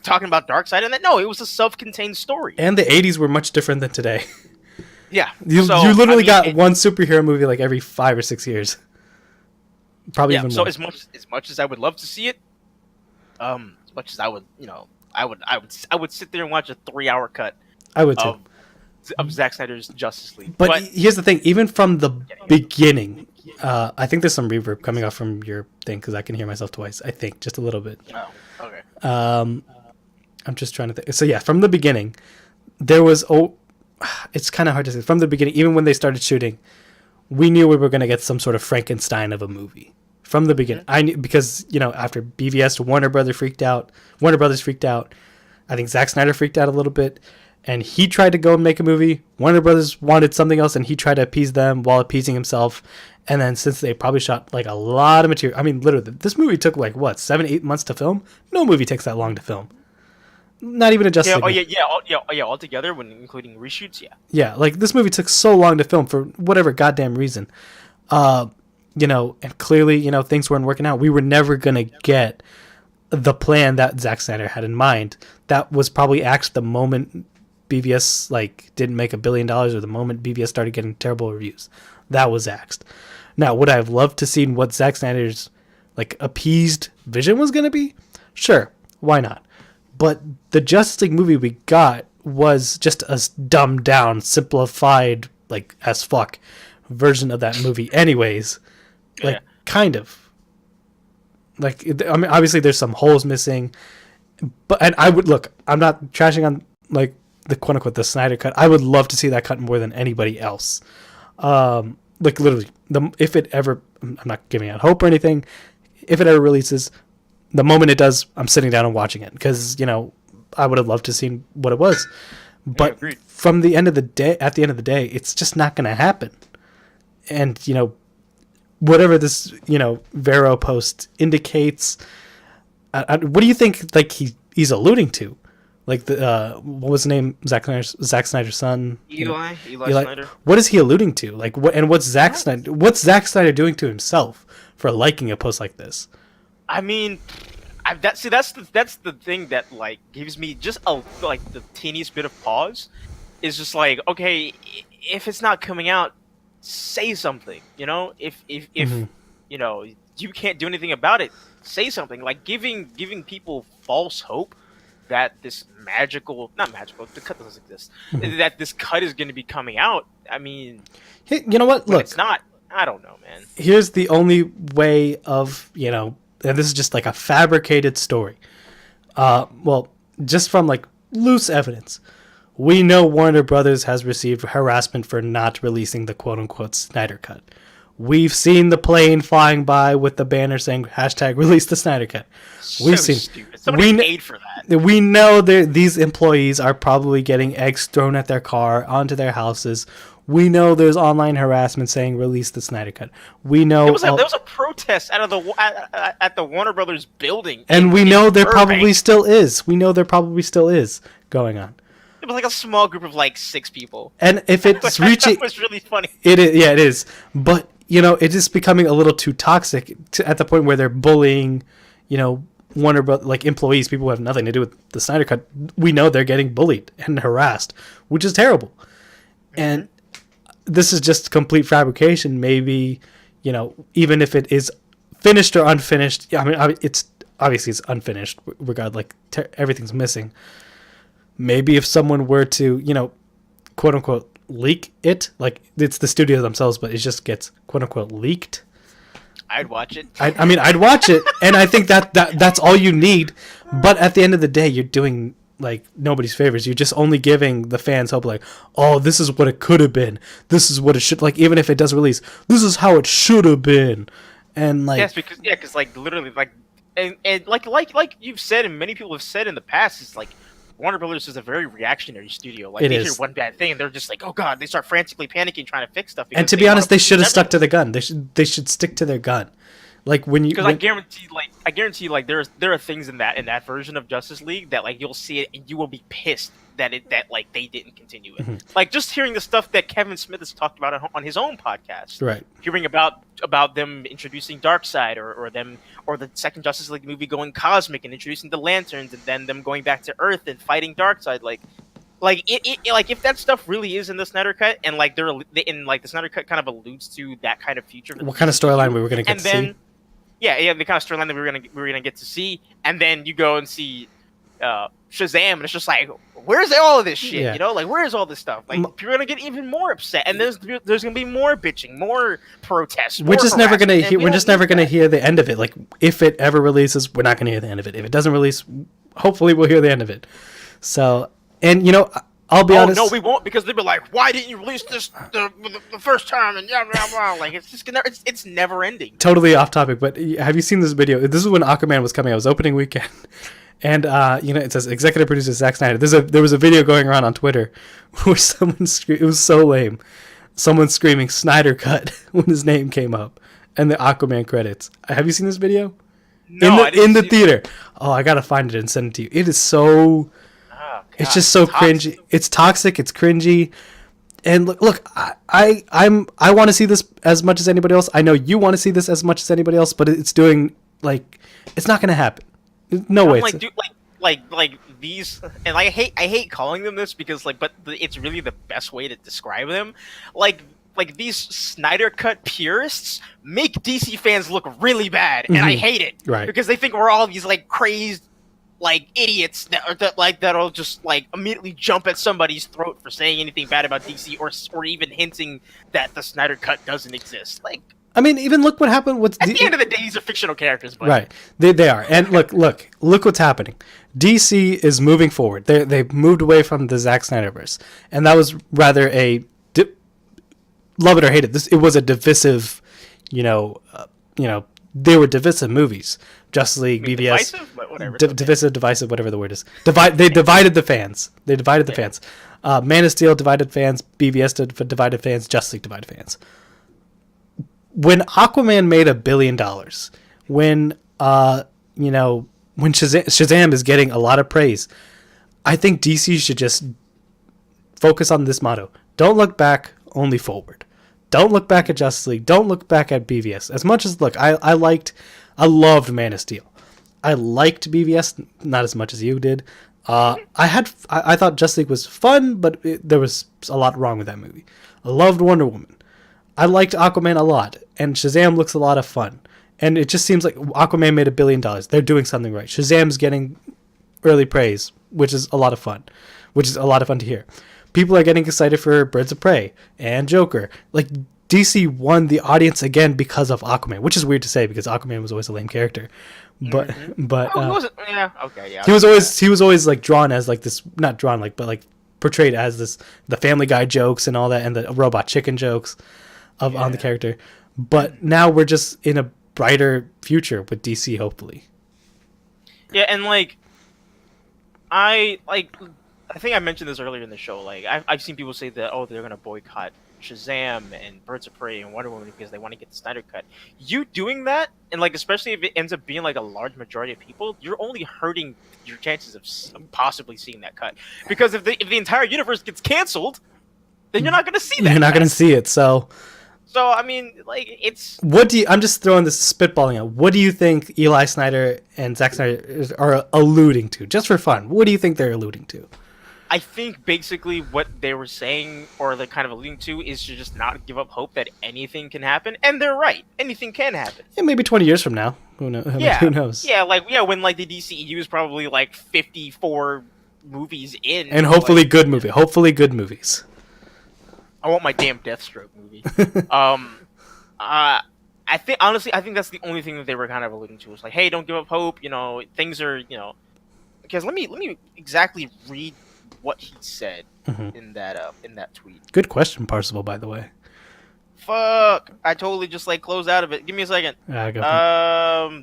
talking about Darkseid, and that. No, it was a self-contained story. And the '80s were much different than today. Yeah, you literally got one superhero movie every 5 or 6 years, probably even more. So as much as I would love to see it, as much as I would, I would sit there and watch a 3-hour cut. I would too. Of Zack Snyder's Justice League. But here's the thing: even from the beginning, I think there's some reverb coming off from your thing because I can hear myself twice. I think just a little bit. Oh, okay. I'm just trying to think. So yeah, from the beginning, there was it's kind of hard to say. From the beginning, even when they started shooting, we knew we were going to get some sort of Frankenstein of a movie. From the beginning, I knew because after BVS, Warner Brothers freaked out. I think Zack Snyder freaked out a little bit, and he tried to go and make a movie. Warner Brothers wanted something else, and he tried to appease them while appeasing himself. And then since they probably shot a lot of material, I mean, literally, this movie took 7-8 months to film. No movie takes that long to film. Not even a Justice League. Altogether, when including reshoots, yeah. Yeah, this movie took so long to film for whatever goddamn reason. And clearly, things weren't working out. We were never gonna get the plan that Zack Snyder had in mind. That was probably axed the moment BVS didn't make $1 billion, or the moment BVS started getting terrible reviews. That was axed. Now, would I have loved to see what Zack Snyder's appeased vision was gonna be? Sure, why not? But the Justice League movie we got was just a dumbed down, simplified, as fuck version of that movie anyways. Kind of. Obviously there's some holes missing. And I would, I'm not trashing on, the quote-unquote, the Snyder Cut. I would love to see that cut more than anybody else. Literally, if it ever, I'm not giving out hope or anything, if it ever releases, the moment it does, I'm sitting down and watching it because I would have loved to see what it was, but at the end of the day, it's just not going to happen. And whatever this Vero post indicates, what do you think he's alluding to? What was the name? Zack Snyder's son, Eli Snyder. What is he alluding to? What's Zack Snyder doing to himself for liking a post like this? I mean, that's the thing that like gives me just a like the teeniest bit of pause. Is just like, okay, if it's not coming out, say something. You know, if Hmm. you know you can't do anything about it, say something. Like giving people false hope that this not magical, the cut doesn't exist. Hmm. That this cut is going to be coming out. I mean, Hey, you know what? when it's Look, not, I don't know, man. here's the only way of, and this is just like a fabricated story. Well, just from like loose evidence. We know Warner Brothers has received harassment for not releasing the quote unquote Snyder Cut. We've seen the plane flying by with the banner saying hashtag release the Snyder Cut. We've So seen stupid. Somebody paid for that. we know these employees are probably getting eggs thrown at their car, onto their houses. We know there's online harassment saying release the Snyder Cut. We know There was a protest out of at the Warner Brothers building, and we in know there Burbank. probably still is. We know there probably still is going on. It was like a small group of like 6 people. And if it's reaching, That was really funny. it is, yeah, it is. But it is becoming a little too toxic at the point where they're bullying, Warner Bros. Like employees, people who have nothing to do with the Snyder Cut. We know they're getting bullied and harassed, which is terrible. Mm-hmm. And this is just complete fabrication. Maybe, even if it is finished or unfinished. I mean, it's obviously it's unfinished. Regard like everything's missing. Maybe if someone were to, quote unquote, leak it, like it's the studio themselves, but it just gets quote unquote leaked. I'd watch it. I mean, I'd watch it, and I think that's all you need. But at the end of the day, you're doing like nobody's favors. You're just only giving the fans hope, like, oh, this is what it could have been. This is what it should, like, even if it does release, this is how it should have been. And like, yes, because like literally like and like you've said and many people have said in the past, it's like Warner Brothers is a very reactionary studio. Like they hear one bad thing and they're just like, oh god, they start frantically panicking trying to fix stuff. And to be honest, they should have stuck to the gun. They should stick to their gun. Like because I guarantee like there are things in that version of Justice League that like you'll see it and you will be pissed that like they didn't continue it. Mm-hmm. Like just hearing the stuff that Kevin Smith has talked about on his own podcast, right? Hearing about them introducing Darkseid or the second Justice League movie going cosmic and introducing the Lanterns and then them going back to Earth and fighting Darkseid, like if that stuff really is in the Snyder Cut and like the Snyder Cut kind of alludes to that kind of future. What kind of storyline we were going to get to see? Yeah, the kind of storyline that we were gonna get to see, and then you go and see Shazam, and it's just like, where's all of this shit? Yeah. Like where's all this stuff? Like you're gonna get even more upset, and there's gonna be more bitching, more protests. We're just never gonna hear the end of it. Like if it ever releases, we're not gonna hear the end of it. If it doesn't release, hopefully we'll hear the end of it. So, and I'll be honest. No, we won't, because they'll be like, "Why didn't you release this the first time?" And like it's never ending. Totally off topic, but have you seen this video? This is when Aquaman was coming out. It was opening weekend, and it says executive producer Zack Snyder. There was a video going around on Twitter where someone it was so lame. Someone screaming "Snyder Cut" when his name came up, and the Aquaman credits. Have you seen this video? No, in the theater. Oh, I gotta find it and send it to you. It is so. God, it's just so cringy. It's toxic. It's cringy. And look, I want to see this as much as anybody else. I know you want to see this as much as anybody else, but it's doing it's not gonna happen. No way. Like these, and I hate calling them this because but it's really the best way to describe them. Like these Snyder Cut purists make DC fans look really bad, and I hate it. Right. Because they think we're all these crazed idiots that'll just immediately jump at somebody's throat for saying anything bad about DC or even hinting that the Snyder Cut doesn't exist. I mean, even look what happened with... At the end of the day, these are fictional characters, but... Right. They are. And look what's happening. DC is moving forward. They've moved away from the Zack Snyderverse. And that was rather a... love it or hate it. It was a divisive, they were divisive movies. Justice League, BVS... Divisive? Whatever. Divisive, whatever the word is. They divided the fans. They divided the fans. Man of Steel divided fans. BVS divided fans. Justice League divided fans. When Aquaman made $1 billion, when Shazam is getting a lot of praise, I think DC should just focus on this motto: don't look back, only forward. Don't look back at Justice League. Don't look back at BVS. As much as, look, I loved Man of Steel. I liked BVS, not as much as you did. I thought Justice League was fun, but there was a lot wrong with that movie. I loved Wonder Woman. I liked Aquaman a lot, and Shazam looks a lot of fun. And it just seems like Aquaman made $1 billion. They're doing something right. Shazam's getting early praise, which is a lot of fun. Which is a lot of fun to hear. People are getting excited for Birds of Prey and Joker. Like, DC won the audience again because of Aquaman, which is weird to say because Aquaman was always a lame character. But he was always like drawn as like this, not drawn like, but like portrayed as this, the Family Guy jokes and all that, and the robot chicken jokes on the character. But now we're just in a brighter future with DC, hopefully. Yeah, and like I think I mentioned this earlier in the show. Like I've seen people say that they're gonna boycott Shazam and Birds of Prey and Wonder Woman because they want to get the Snyder Cut. You doing that, and like especially if it ends up being like a large majority of people, you're only hurting your chances of possibly seeing that cut. Because if the entire universe gets canceled, then you're not gonna see that. You're not gonna see it. So I mean, like it's. I'm just throwing this spitballing out. What do you think Eli Snyder and Zack Snyder are alluding to, just for fun? What do you think they're alluding to? I think basically what they were saying, or they're kind of alluding to, is to just not give up hope that anything can happen. And they're right. Anything can happen. Yeah, maybe 20 years from now. Who knows? Who knows? Yeah, when like the DCEU is probably like 54 movies in. And hopefully good movie. Hopefully good movies. I want my damn Deathstroke movie. I think that's the only thing that they were kind of alluding to. Was like, hey, don't give up hope. Things are, because let me exactly read what he said in that tweet. Good question, Parsival, by the way. Fuck! I totally just like closed out of it. Give me a second. I got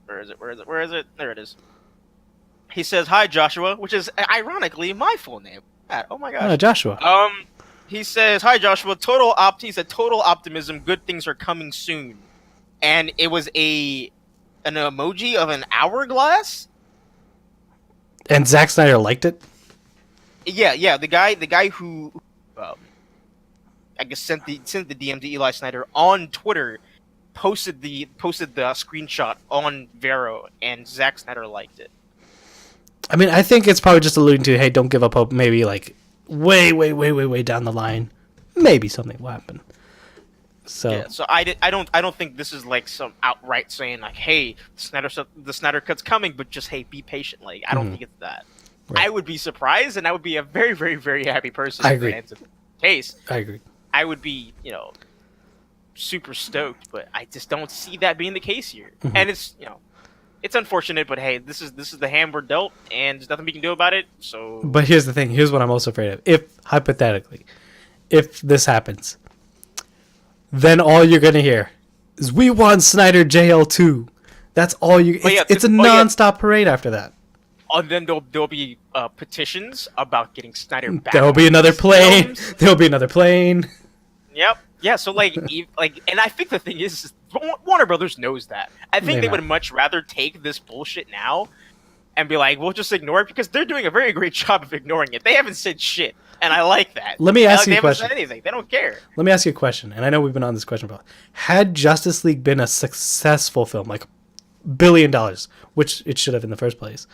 Where is it? There it is. He says, "Hi, Joshua," which is ironically my full name. Oh my gosh. Joshua. He says, "Hi, Joshua. He said, total optimism. Good things are coming soon." And it was an emoji of an hourglass. And Zack Snyder liked it? Yeah. The guy who, I guess sent the DM to Eli Snyder on Twitter, posted the screenshot on Vero, and Zack Snyder liked it. I mean, I think it's probably just alluding to, hey, don't give up hope. Maybe like way down the line, maybe something will happen. So I don't think this is like some outright saying like, hey, the Snyder Cut's coming, but just hey, be patient. Like I don't think it's that. Right. I would be surprised, and I would be a very, very, very happy person. I agree. If that ends up the case. I agree. I would be, super stoked, but I just don't see that being the case here. And it's, it's unfortunate, but hey, this is the hand we're dealt, and there's nothing we can do about it. So. But here's the thing. Here's what I'm also afraid of. If hypothetically, if this happens, then all you're gonna hear is "We want Snyder JL2." That's all you. It's a nonstop parade after that. And then there'll be petitions about getting Snyder back. There'll be another plane. There'll be another plane. Yep. Yeah. So and I think the thing is Warner Brothers knows that. I think they would much rather take this bullshit now and be like, we'll just ignore it, because they're doing a very great job of ignoring it. They haven't said shit, and I like that. Let me ask you a question. They haven't said anything. They don't care. Let me ask you a question, and I know we've been on this question before. Had Justice League been a successful film, like $1 billion, which it should have in the first place,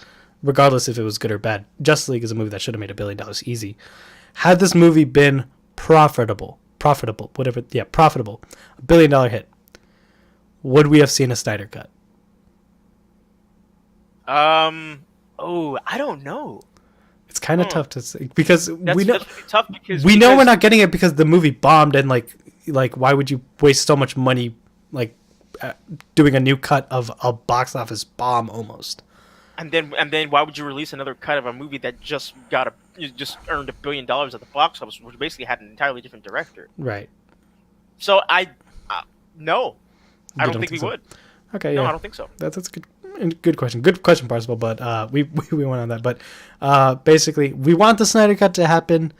regardless if it was good or bad, Justice League is a movie that should have made $1 billion easy. Had this movie been profitable, $1 billion hit, would we have seen a Snyder Cut? I don't know. It's kind of tough to say, because we know we're not getting it because the movie bombed, and like why would you waste so much money doing a new cut of a box office bomb almost? And then why would you release another cut of a movie that just earned $1 billion at the box office, which basically had an entirely different director? Right. So no, I don't think we would. Okay. No, yeah. I don't think so. That's a good question. Good question, Parsival. But we went on that. But basically, we want the Snyder Cut to happen.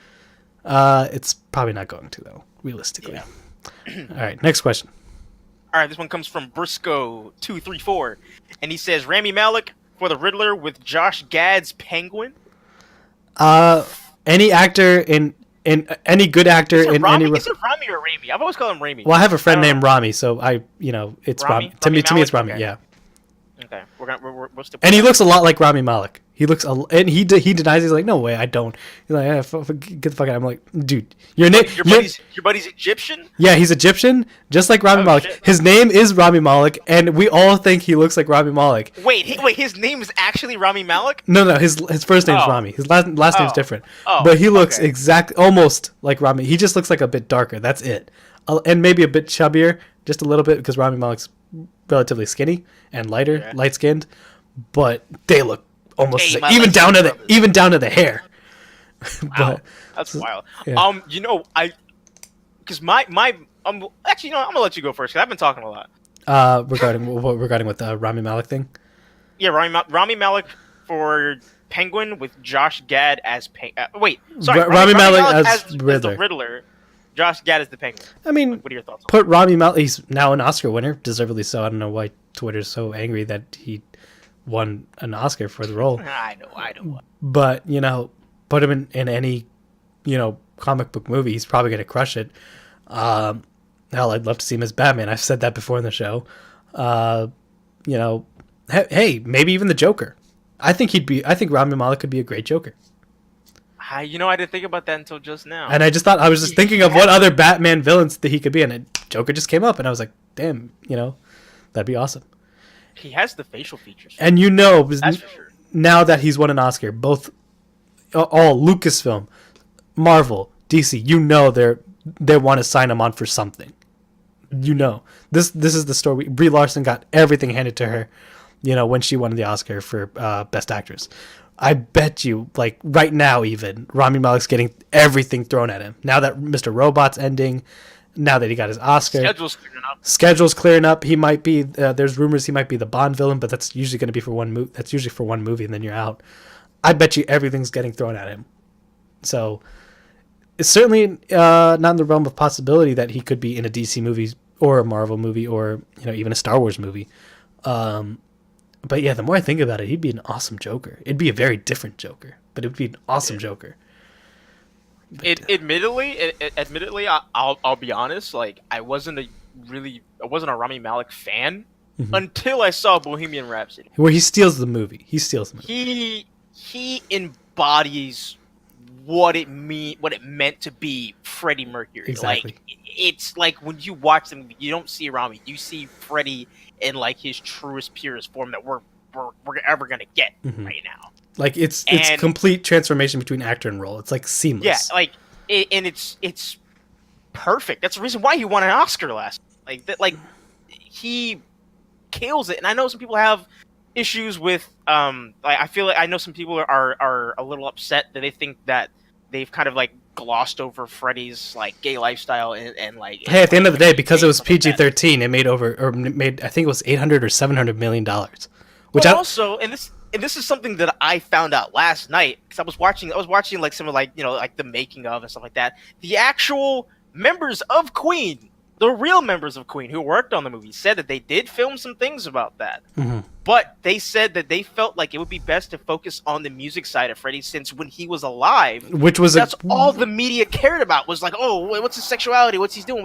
It's probably not going to, though, realistically. Yeah. All right. Next question. All right. This one comes from Briscoe234, and he says Rami Malek for the Riddler with Josh Gad's Penguin. Any actor in in any good actor in any. Is it Rami or Raimi? I've always called him Raimi. Well, I have a friend named Rami, so it's Rami. To me, it's Rami. Okay. Yeah. Okay, what's the? And he looks a lot like Rami Malek. He looks, and he denies. He's like, no way, I don't. He's like, get the fuck out. I'm like, dude, your buddy's Egyptian. Yeah, he's Egyptian, just like Rami Malek. Shit. His name is Rami Malek, and we all think he looks like Rami Malek. Wait, his name is actually Rami Malek? No, his first name's Rami. His last name's different. But he looks almost like Rami. He just looks like a bit darker. That's it, and maybe a bit chubbier, just a little bit, because Rami Malek's relatively skinny and lighter, light skinned. But they look almost even down to the hair. Wow, that's wild. Yeah. Because actually, I'm gonna let you go first because I've been talking a lot. Regarding with the Rami Malek thing. Yeah, Rami Malek for Penguin with Josh Gad as Rami Malek as the Riddler. Josh Gad is the Penguin. I mean, what are your thoughts? Put Rami Malek. He's now an Oscar winner, deservedly so. I don't know why Twitter's so angry that he won an Oscar for the role. I know. But put him in any comic book movie, he's probably gonna crush it. Hell, I'd love to see him as Batman. I've said that before in the show. Hey, maybe even the Joker. I think Rami Malek could be a great Joker. I didn't think about that until just now. And I was just thinking of what other Batman villains that he could be, and Joker just came up, and I was like, damn, that'd be awesome. He has the facial features. And that's for sure. Now that he's won an Oscar, both all Lucasfilm, Marvel, DC, they want to sign him on for something. This is the story. Brie Larson got everything handed to her, when she won the Oscar for Best Actress. I bet you, like right now, even Rami Malek's getting everything thrown at him. Now that Mr. Robot's ending, now that he got his Oscar, schedule's clearing up. He might be. There's rumors he might be the Bond villain, but that's usually going to be for one movie. That's usually for one movie, and then you're out. I bet you everything's getting thrown at him. So it's certainly not in the realm of possibility that he could be in a DC movie or a Marvel movie or even a Star Wars movie. But yeah, the more I think about it, he'd be an awesome Joker. It'd be a very different Joker, but it would be an awesome Joker. But, admittedly, I'll be honest. Like, I wasn't a Rami Malek fan until I saw Bohemian Rhapsody, where he steals the movie. He embodies what it meant to be Freddie Mercury. Exactly. Like, it's like when you watch the movie, you don't see Rami, you see Freddie in like his truest, purest form that we're ever gonna get right now. Like it's complete transformation between actor and role. It's like seamless. Yeah, like it's perfect. That's the reason why he won an Oscar last. Like he kills it. And I know some people have issues with I feel like I know some people are a little upset that they think that they've kind of like glossed over Freddie's like gay lifestyle and like. Hey, at the end of the day, because it was PG-13, it made I think it was $800 or $700 million. Which and this is something that I found out last night because I was watching like some of like like the making of and stuff like that. The actual members of Queen, the real members of Queen who worked on the movie, said that they did film some things about that. But they said that they felt like it would be best to focus on the music side of Freddie since when he was alive, that's all the media cared about was like, oh, what's his sexuality? What's he doing?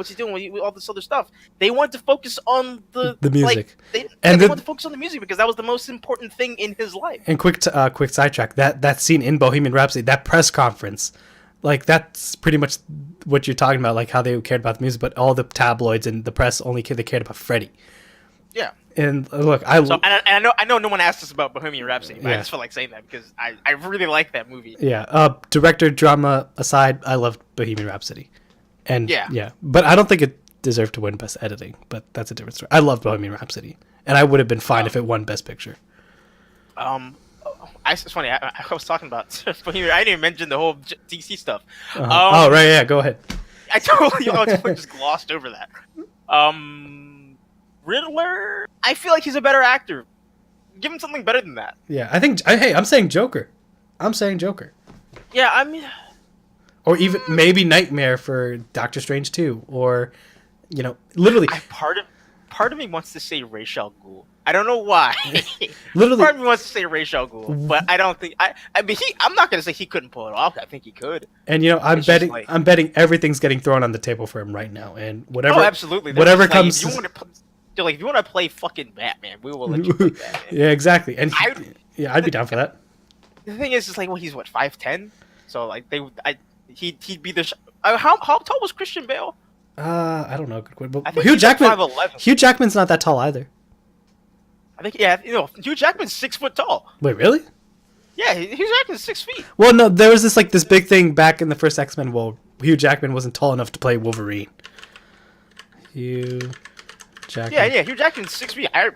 All this other stuff. They wanted to focus on the music. They wanted to focus on the music because that was the most important thing in his life. And quick sidetrack, that scene in Bohemian Rhapsody, that press conference, like that's pretty much what you're talking about, like how they cared about the music, but all the tabloids and the press they cared about Freddie. Yeah. And look, I know no one asked us about Bohemian Rhapsody, but I just felt like saying that because I really like that movie. Yeah. Director drama aside, I loved Bohemian Rhapsody. And yeah. But I don't think it deserved to win Best Editing, but that's a different story. I loved Bohemian Rhapsody, and I would have been fine if it won Best Picture. It's funny. I was talking about Bohemian. I didn't even mention the whole DC stuff. Oh right, yeah. Go ahead. I totally just glossed over that. Riddler, I feel like he's a better actor. Give him something better than that. Yeah, I'm saying Joker. Yeah, I mean, or even maybe Nightmare for Doctor Strange 2, or literally. Part of me wants to say Ra's al Ghul. I don't know why. Literally, Part of me wants to say Ra's al Ghul, but I don't think. I mean, I'm not gonna say he couldn't pull it off. I think he could. and I'm It's just betting. like- I'm betting everything's getting thrown on the table for him right now, and whatever. Oh, absolutely. They're Whatever just like, comes. if you want to play fucking Batman, we will let you play Batman. Yeah, exactly. And I- I'd be down for that. The thing is, like, well, he's what 5'10", so like he'd be the. How tall was Christian Bale? I don't know. But I think Hugh he's like Jackman. 5'11". Hugh Jackman's not that tall either. I think Hugh Jackman's 6 foot tall. Wait, really? Yeah, Hugh Jackman's 6 feet. Well, no. There was this big thing back in the first X-Men. Well, Hugh Jackman wasn't tall enough to play Wolverine. Hugh Jackman. Yeah. Hugh Jackman's 6 feet. I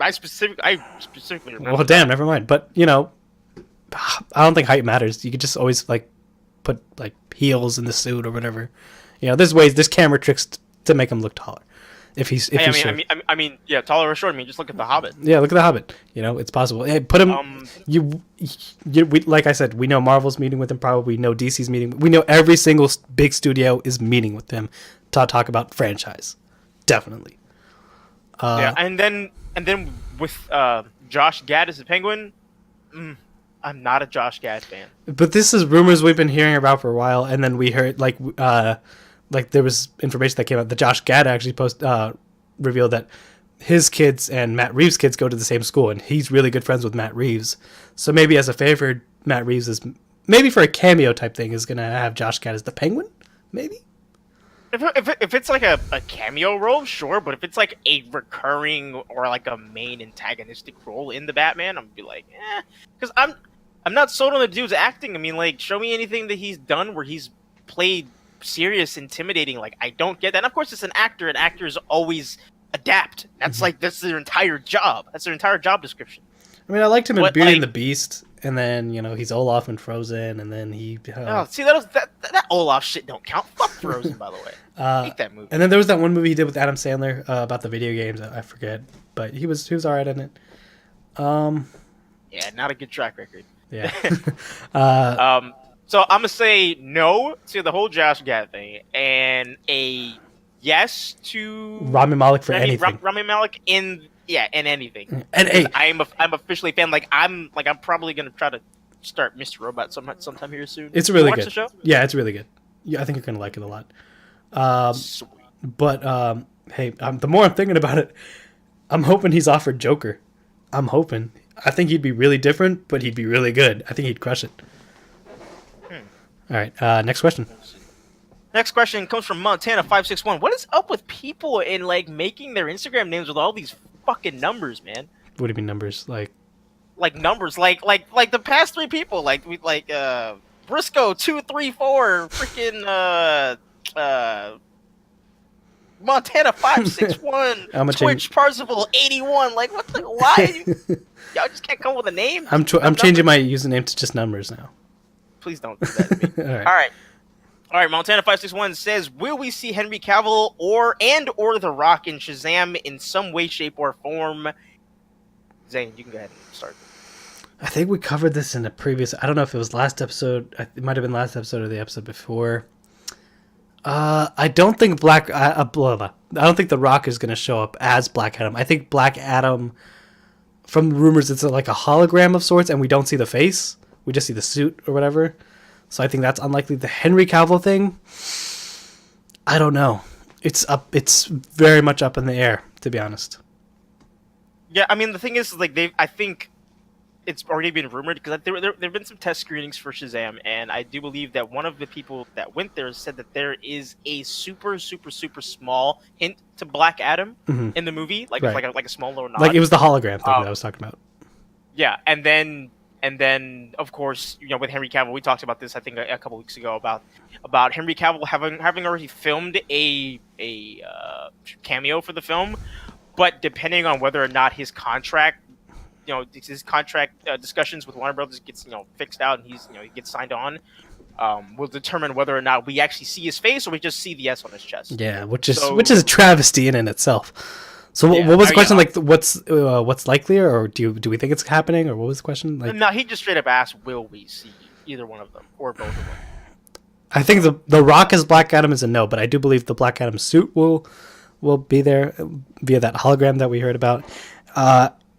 specifically remember. Well, damn. Never mind. But I don't think height matters. You could just always put heels in the suit or whatever. There's camera tricks to make him look taller. If he's short. I mean, yeah, taller or short. I mean, just look at the Hobbit. Yeah, look at the Hobbit. It's possible. Hey, put him. Like I said, we know Marvel's meeting with him. Probably know DC's meeting. We know every single big studio is meeting with him to talk about franchise. Definitely. Yeah, and then with Josh Gad as the Penguin, I'm not a Josh Gad fan. But this is rumors we've been hearing about for a while, and then we heard there was information that came out that Josh Gad actually revealed that his kids and Matt Reeves' kids go to the same school, and he's really good friends with Matt Reeves. So maybe as a favor, Matt Reeves is maybe for a cameo type thing is gonna have Josh Gad as the Penguin, maybe. If it's like a cameo role, sure, but if it's like a recurring or like a main antagonistic role in the Batman, I'm gonna be like, because I'm not sold on the dude's acting. I mean, like, show me anything that he's done where he's played serious, intimidating. Like, I don't get that. And of course, it's an actor, and actors always adapt. That's that's their entire job. That's their entire job description. I mean, I liked him in Beauty and the Beast, and then he's Olaf in Frozen, and then he. See, that Olaf shit don't count. Fuck Frozen, by the way. I hate that movie. And then there was that one movie he did with Adam Sandler about the video games. I forget, but he was alright in it. Yeah, not a good track record. Yeah. So I'm gonna say no to the whole Josh Gad thing, and a yes to Rami Malek for anything. Rami Malek in anything. And I'm officially a fan. I'm probably gonna try to start Mr. Robot sometime here soon. It's really good. The show? Yeah, it's really good. Yeah, I think you're gonna like it a lot. Sweet. But hey, the more I'm thinking about it, I'm hoping he's offered Joker. I'm hoping. I think he'd be really different, but he'd be really good. I think he'd crush it. All right, next question. Next question comes from Montana561. What is up with people in making their Instagram names with all these fucking numbers, man? What do you mean numbers? Like numbers, like the past three people, Briscoe 234, freaking Montana 561, Twitch Parzival 81. Like, what the? Why? Y'all just can't come up with a name. I'm changing my username to just numbers now. Please don't do that to me. All right. Montana 561 says, "Will we see Henry Cavill or The Rock in Shazam in some way, shape, or form?" Zane, you can go ahead and start. I think we covered this in a previous. I don't know if it was last episode. It might have been last episode or the episode before. I don't think I don't think The Rock is going to show up as Black Adam. I think Black Adam, from rumors, it's like a hologram of sorts, and we don't see the face. We just see the suit or whatever. So I think that's unlikely. The Henry Cavill thing, I don't know. It's very much up in the air, to be honest. Yeah, I mean, the thing is, I think it's already been rumored, because there have been some test screenings for Shazam, and I do believe that one of the people that went there said that there is a super, super, super small hint to Black Adam in the movie, like a small little nod. Like it was the hologram thing that I was talking about. Yeah, and then of course, with Henry Cavill, we talked about this I think a couple weeks ago about Henry Cavill having already filmed a cameo for the film, but depending on whether or not his contract discussions with Warner Brothers gets fixed out and he gets signed on, will determine whether or not we actually see his face or we just see the S on his chest. Yeah, which is a travesty in itself. So what was the question? What's likelier, or do we think it's happening, or what was the question? No, he just straight up asked, "Will we see either one of them or both of them?" I think the Rock as Black Adam is a no, but I do believe the Black Adam suit will be there via that hologram that we heard about.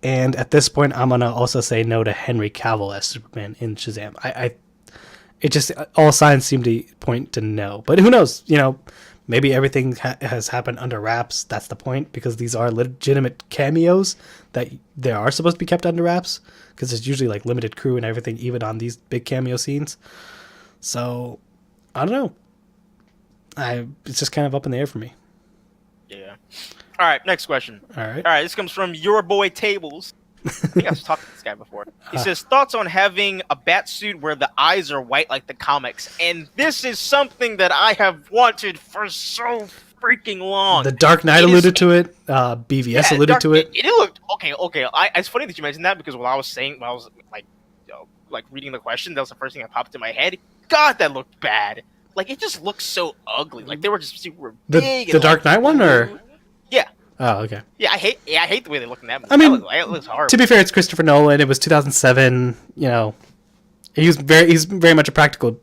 And at this point, I'm gonna also say no to Henry Cavill as Superman in Shazam. It just all signs seem to point to no. But who knows? Maybe everything has happened under wraps. That's the point, because these are legitimate cameos that they are supposed to be kept under wraps, because there's usually like limited crew and everything, even on these big cameo scenes. So I don't know. It's just kind of up in the air for me. Yeah. All right, next question. All right. This comes from your boy Tables. I think I was talking to this guy before. He says, thoughts on having a bat suit where the eyes are white like the comics. And this is something that I have wanted for so freaking long. The Dark Knight alluded to it. BVS alluded to it. It looked okay. It's funny that you mentioned that, because when I was like reading the question, that was the first thing that popped in my head. God, that looked bad. Like, it just looked so ugly. Like, they were just super big. The Dark Knight one, or? Yeah. Oh, okay. Yeah, I hate the way they look in that movie. I mean, it looks horrible. To be fair, it's Christopher Nolan. It was 2007. He's very much a practical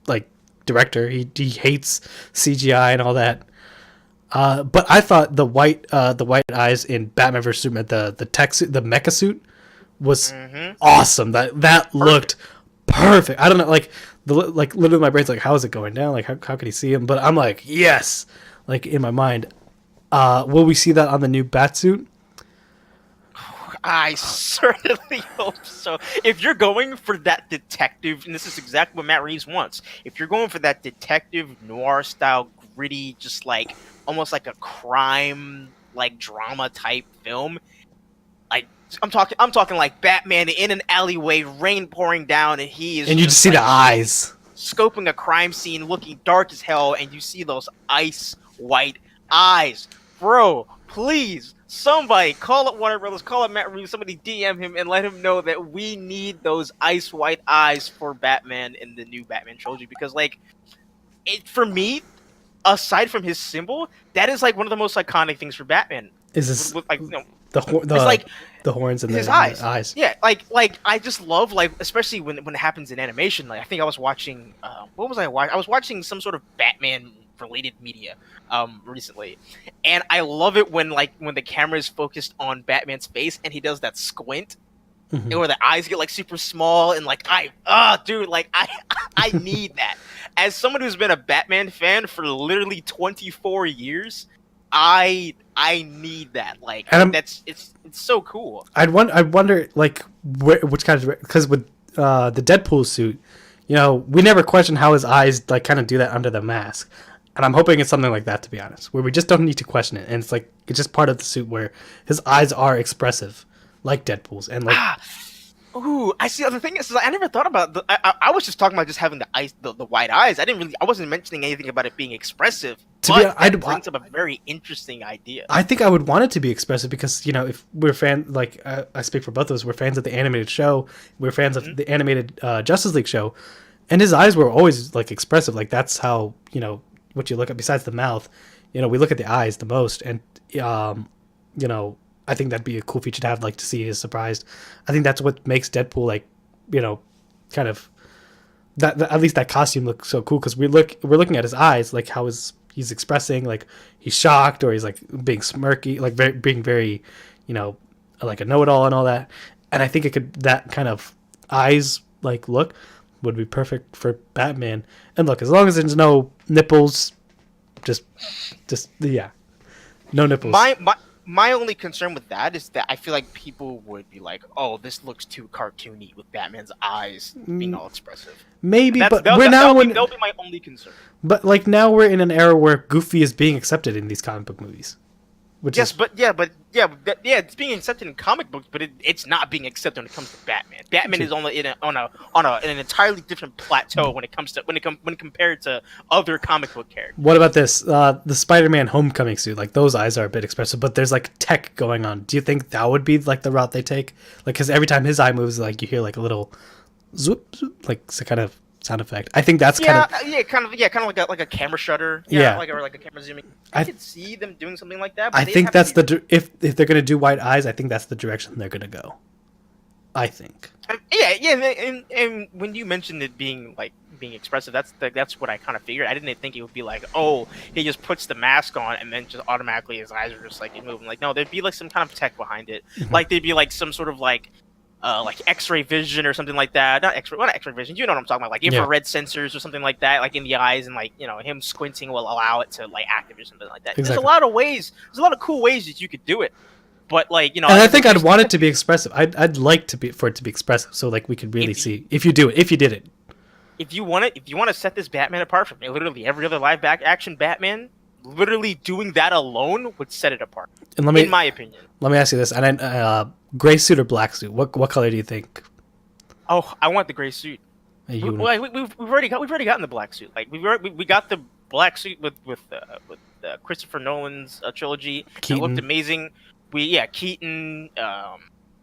director. He hates CGI and all that. But I thought the white eyes in Batman vs Superman, the tech suit, the mecha suit, was awesome. That looked perfect. I don't know, literally my brain's like, how is it going down? Like, how could he see him? But I'm like, yes, like in my mind. Will we see that on the new Batsuit? I certainly hope so. If you're going for that detective, and this is exactly what Matt Reeves wants, if you're going for that detective noir style, gritty, just like almost like a crime drama type film, I'm talking like Batman in an alleyway, rain pouring down, and he is, and you just see the eyes scoping a crime scene, looking dark as hell, and you see those ice white eyes. Bro, please, somebody call up Warner Brothers, call up Matt Reeves, somebody DM him and let him know that we need those ice white eyes for Batman in the new Batman trilogy, because for me, aside from his symbol, that is one of the most iconic things for Batman. Is this the horns and his the eyes? Yeah, I just love especially when it happens in animation. I think I was watching what was I watching? I was watching some sort of Batman related media recently, and I love it when the camera is focused on Batman's face and he does that squint, and where the eyes get super small, and I need that. As someone who's been a Batman fan for literally 24 years, I need that. It's so cool. I wonder which kind of, because with the Deadpool suit, we never question how his eyes kind of do that under the mask. And I'm hoping it's something like that, to be honest, where we just don't need to question it. And it's it's just part of the suit where his eyes are expressive, like Deadpool's. And ooh, I see. The thing is, I never thought about I was just talking about just having the white eyes. I wasn't mentioning anything about it being expressive. That brings up a very interesting idea. I think I would want it to be expressive because, if we're fans, I speak for both of us, we're fans of the animated show, we're fans of the animated Justice League show, and his eyes were always expressive. That's how, what you look at besides the mouth, we look at the eyes the most, and I think that'd be a cool feature to have, to see his surprised. I think that's what makes Deadpool kind of that at least that costume looks so cool, because we're looking at his eyes, how he's expressing, he's shocked, or he's being smirky, being very like a know-it-all and all that. And I think that kind of eyes look would be perfect for Batman. And look, as long as there's no nipples, just no nipples. My only concern with that is that I feel like people would be like, "Oh, this looks too cartoony with Batman's eyes being all expressive." Maybe, but that'll be my only concern. But now we're in an era where Goofy is being accepted in these comic book movies. It's being accepted in comic books, but it's not being accepted when it comes to Batman. Batman is on an entirely different plateau when compared to other comic book characters. What about this? The Spider-Man Homecoming suit, those eyes are a bit expressive, but there's tech going on. Do you think that would be the route they take? Because every time his eye moves, you hear a little zoop, it's a kind of sound effect. I think that's kind of like a camera shutter. Or a camera zooming. I could see them doing something like that. But I think that's if they're gonna do white eyes, I think that's the direction they're gonna go. I think. Yeah, and when you mentioned it being expressive, that's what I kind of figured. I didn't think it would be like, oh, he just puts the mask on and then just automatically his eyes are just like moving. Like, no, there'd be like some kind of tech behind it. Like there'd be like some sort of like X-ray vision or something like that. Not X-ray vision. You know what I'm talking about? Like infrared sensors or something like that, like in the eyes, and like him squinting will allow it to like activate or something like that. Exactly. There's a lot of ways. There's a lot of cool ways that you could do it. But like and I think I'd want it to be expressive. I'd like for it to be expressive, so like we could really see if you did it. If you want to set this Batman apart from literally every other live action Batman, literally doing that alone would set it apart. And in my opinion. Let me ask you this: and gray suit or black suit? What color do you think? Oh, I want the gray suit. We've already gotten the black suit. Like we got the black suit with Christopher Nolan's trilogy. Keaton. It looked amazing. Keaton,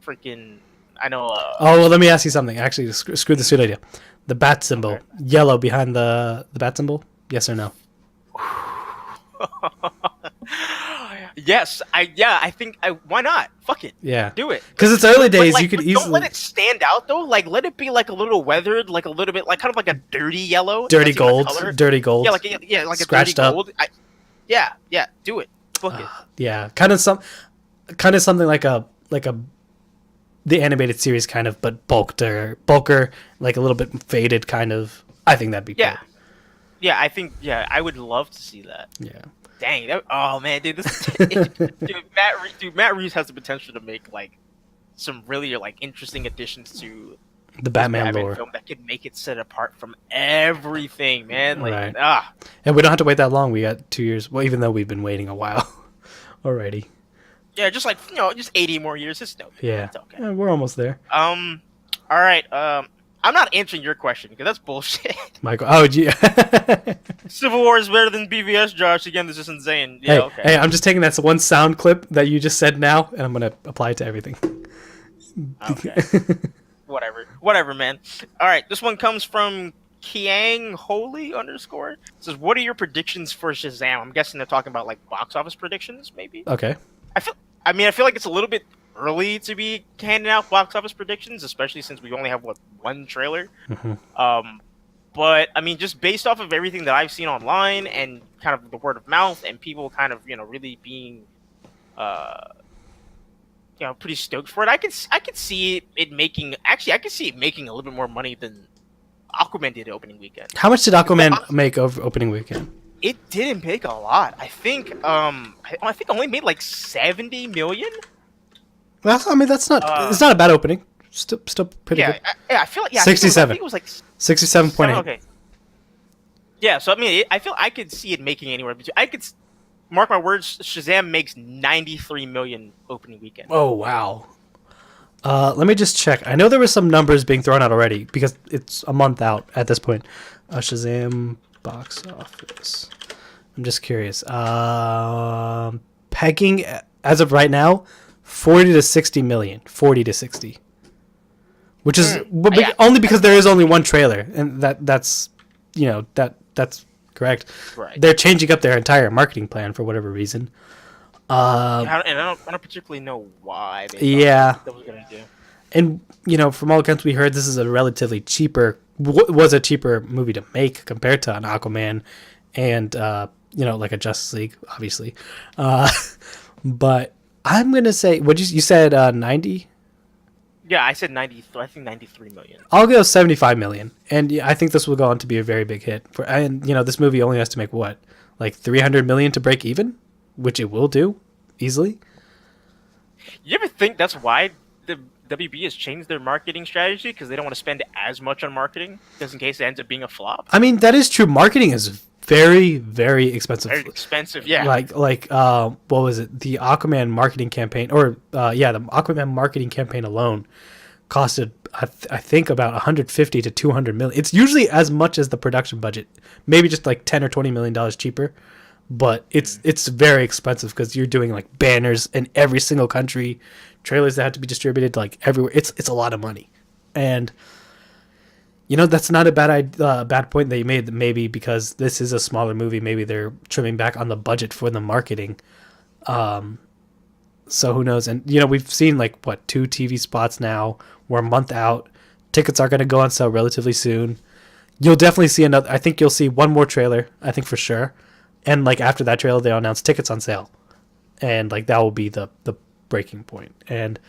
freaking, I know. Well, let me ask you something. Actually, screw the suit idea. The bat symbol, yellow behind the bat symbol. Yes or no? Yes, I think why not? Fuck it. Yeah. Do it. Because it's early days, you could easily. Don't let it stand out though. Like let it be like a little weathered, like a little bit, like kind of like a dirty yellow. Dirty gold. Dirty gold. Yeah, like scratched a dirty up. Gold. Yeah. Do it. Book it. Yeah, kind of something like the animated series kind of, but bulker, like a little bit faded kind of. I think that'd be cool. Yeah, I think I would love to see that. Yeah. Dang. Oh man, dude, Matt Reeves has the potential to make like some really like interesting additions to the Batman lore film that could make it set apart from everything, man. Like and we don't have to wait that long. We got 2 years. Well, even though we've been waiting a while already. Yeah, just like just 80 more years. It's no. Yeah. It's okay. Yeah, we're almost there. All right. I'm not answering your question because that's bullshit. Michael. Oh, gee. Civil War is better than BVS, Josh. Again, this is insane. Yeah, hey, I'm just taking that one sound clip that you just said now, and I'm gonna apply it to everything. Okay. Whatever, man. All right, this one comes from Kiang Holy _ It says, "What are your predictions for Shazam?" I'm guessing they're talking about like box office predictions, maybe. Okay. I feel like it's a little bit early to be handing out box office predictions, especially since we only have one trailer. Mm-hmm. But I mean, just based off of everything that I've seen online and kind of the word of mouth and people kind of really being pretty stoked for it, I could see it making I could see it making a little bit more money than Aquaman did opening weekend. How much did Aquaman make over opening weekend? It didn't make a lot. I think only made like 70 million. Well, I mean, that's not. It's not a bad opening. Still pretty good. I feel like 67. I think it was like 67.8. Okay. Yeah, so I mean, I feel I could see it making anywhere between. I could mark my words. Shazam makes 93 million opening weekend. Oh wow. Let me just check. I know there were some numbers being thrown out already because it's a month out at this point. Shazam box office. I'm just curious. Pegging as of right now, 40 to 60 million. 40 to 60. Which is only because there is only one trailer, and that's correct. Right. They're changing up their entire marketing plan for whatever reason. I don't particularly know why. That was gonna do. And from all accounts we heard, this is a relatively cheaper movie to make compared to an Aquaman, and like a Justice League, obviously. But I'm gonna say, you said 90. Yeah, I said 93. I think 93 million. I'll go 75 million, and I think this will go on to be a very big hit. This movie only has to make what, like 300 million to break even, which it will do easily. You ever think that's why the WB has changed their marketing strategy, because they don't want to spend as much on marketing, just in case it ends up being a flop? I mean, that is true. Marketing is very, very expensive. Very expensive, yeah. Like what was it? The Aquaman marketing campaign, the Aquaman marketing campaign alone costed, I think, about 150 to 200 million. It's usually as much as the production budget, maybe just like 10 or 20 million dollars cheaper, but it's very expensive because you're doing like banners in every single country, trailers that have to be distributed like everywhere. It's a lot of money, and that's not a bad point that you made. Maybe because this is a smaller movie, maybe they're trimming back on the budget for the marketing. So who knows? And we've seen like what 2 TV spots now. We're a month out. Tickets are going to go on sale relatively soon. You'll definitely see another. I think you'll see one more trailer. I think for sure. And like after that trailer, they'll announce tickets on sale, and like that will be the breaking point. And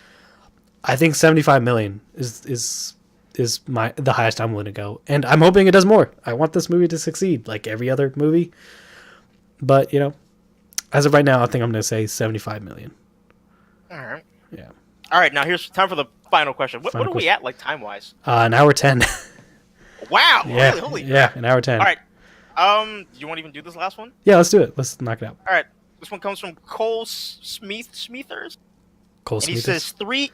I think 75 million is the highest I'm willing to go. And I'm hoping it does more. I want this movie to succeed like every other movie. But as of right now, I think I'm going to say 75 million. All right. Yeah. All right. Now here's time for the final question. What are we at like time wise? An hour 10. Wow. Yeah. Really? Holy Yeah. crap. An hour 10. All right. Do you want to even do this last one? Yeah. Let's do it. Let's knock it out. All right. This one comes from Cole Smethers. Cole And he Smithers. says three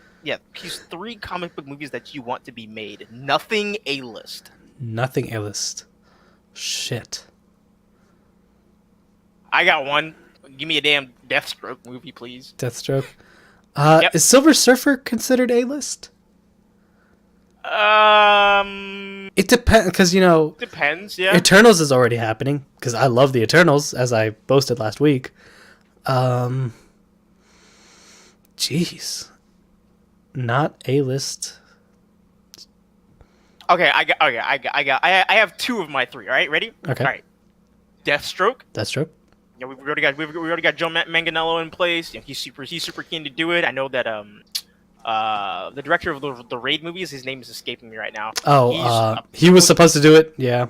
comic book movies that you want to be made. Nothing A-list. Nothing A-list. Shit. I got one. Give me a damn Deathstroke movie, please. Deathstroke. Yep. Is Silver Surfer considered A-list? It depends, because Depends, yeah. Eternals is already happening, because I love the Eternals, as I boasted last week. Jeez. Not A-list. Okay, I have 2 of my 3. All right, ready? Okay. All right. Deathstroke. Deathstroke. Yeah, we already got Joe Manganiello in place. He's super keen to do it. I know that the director of the Raid movies, his name is escaping me right now. He was supposed to do it. Yeah.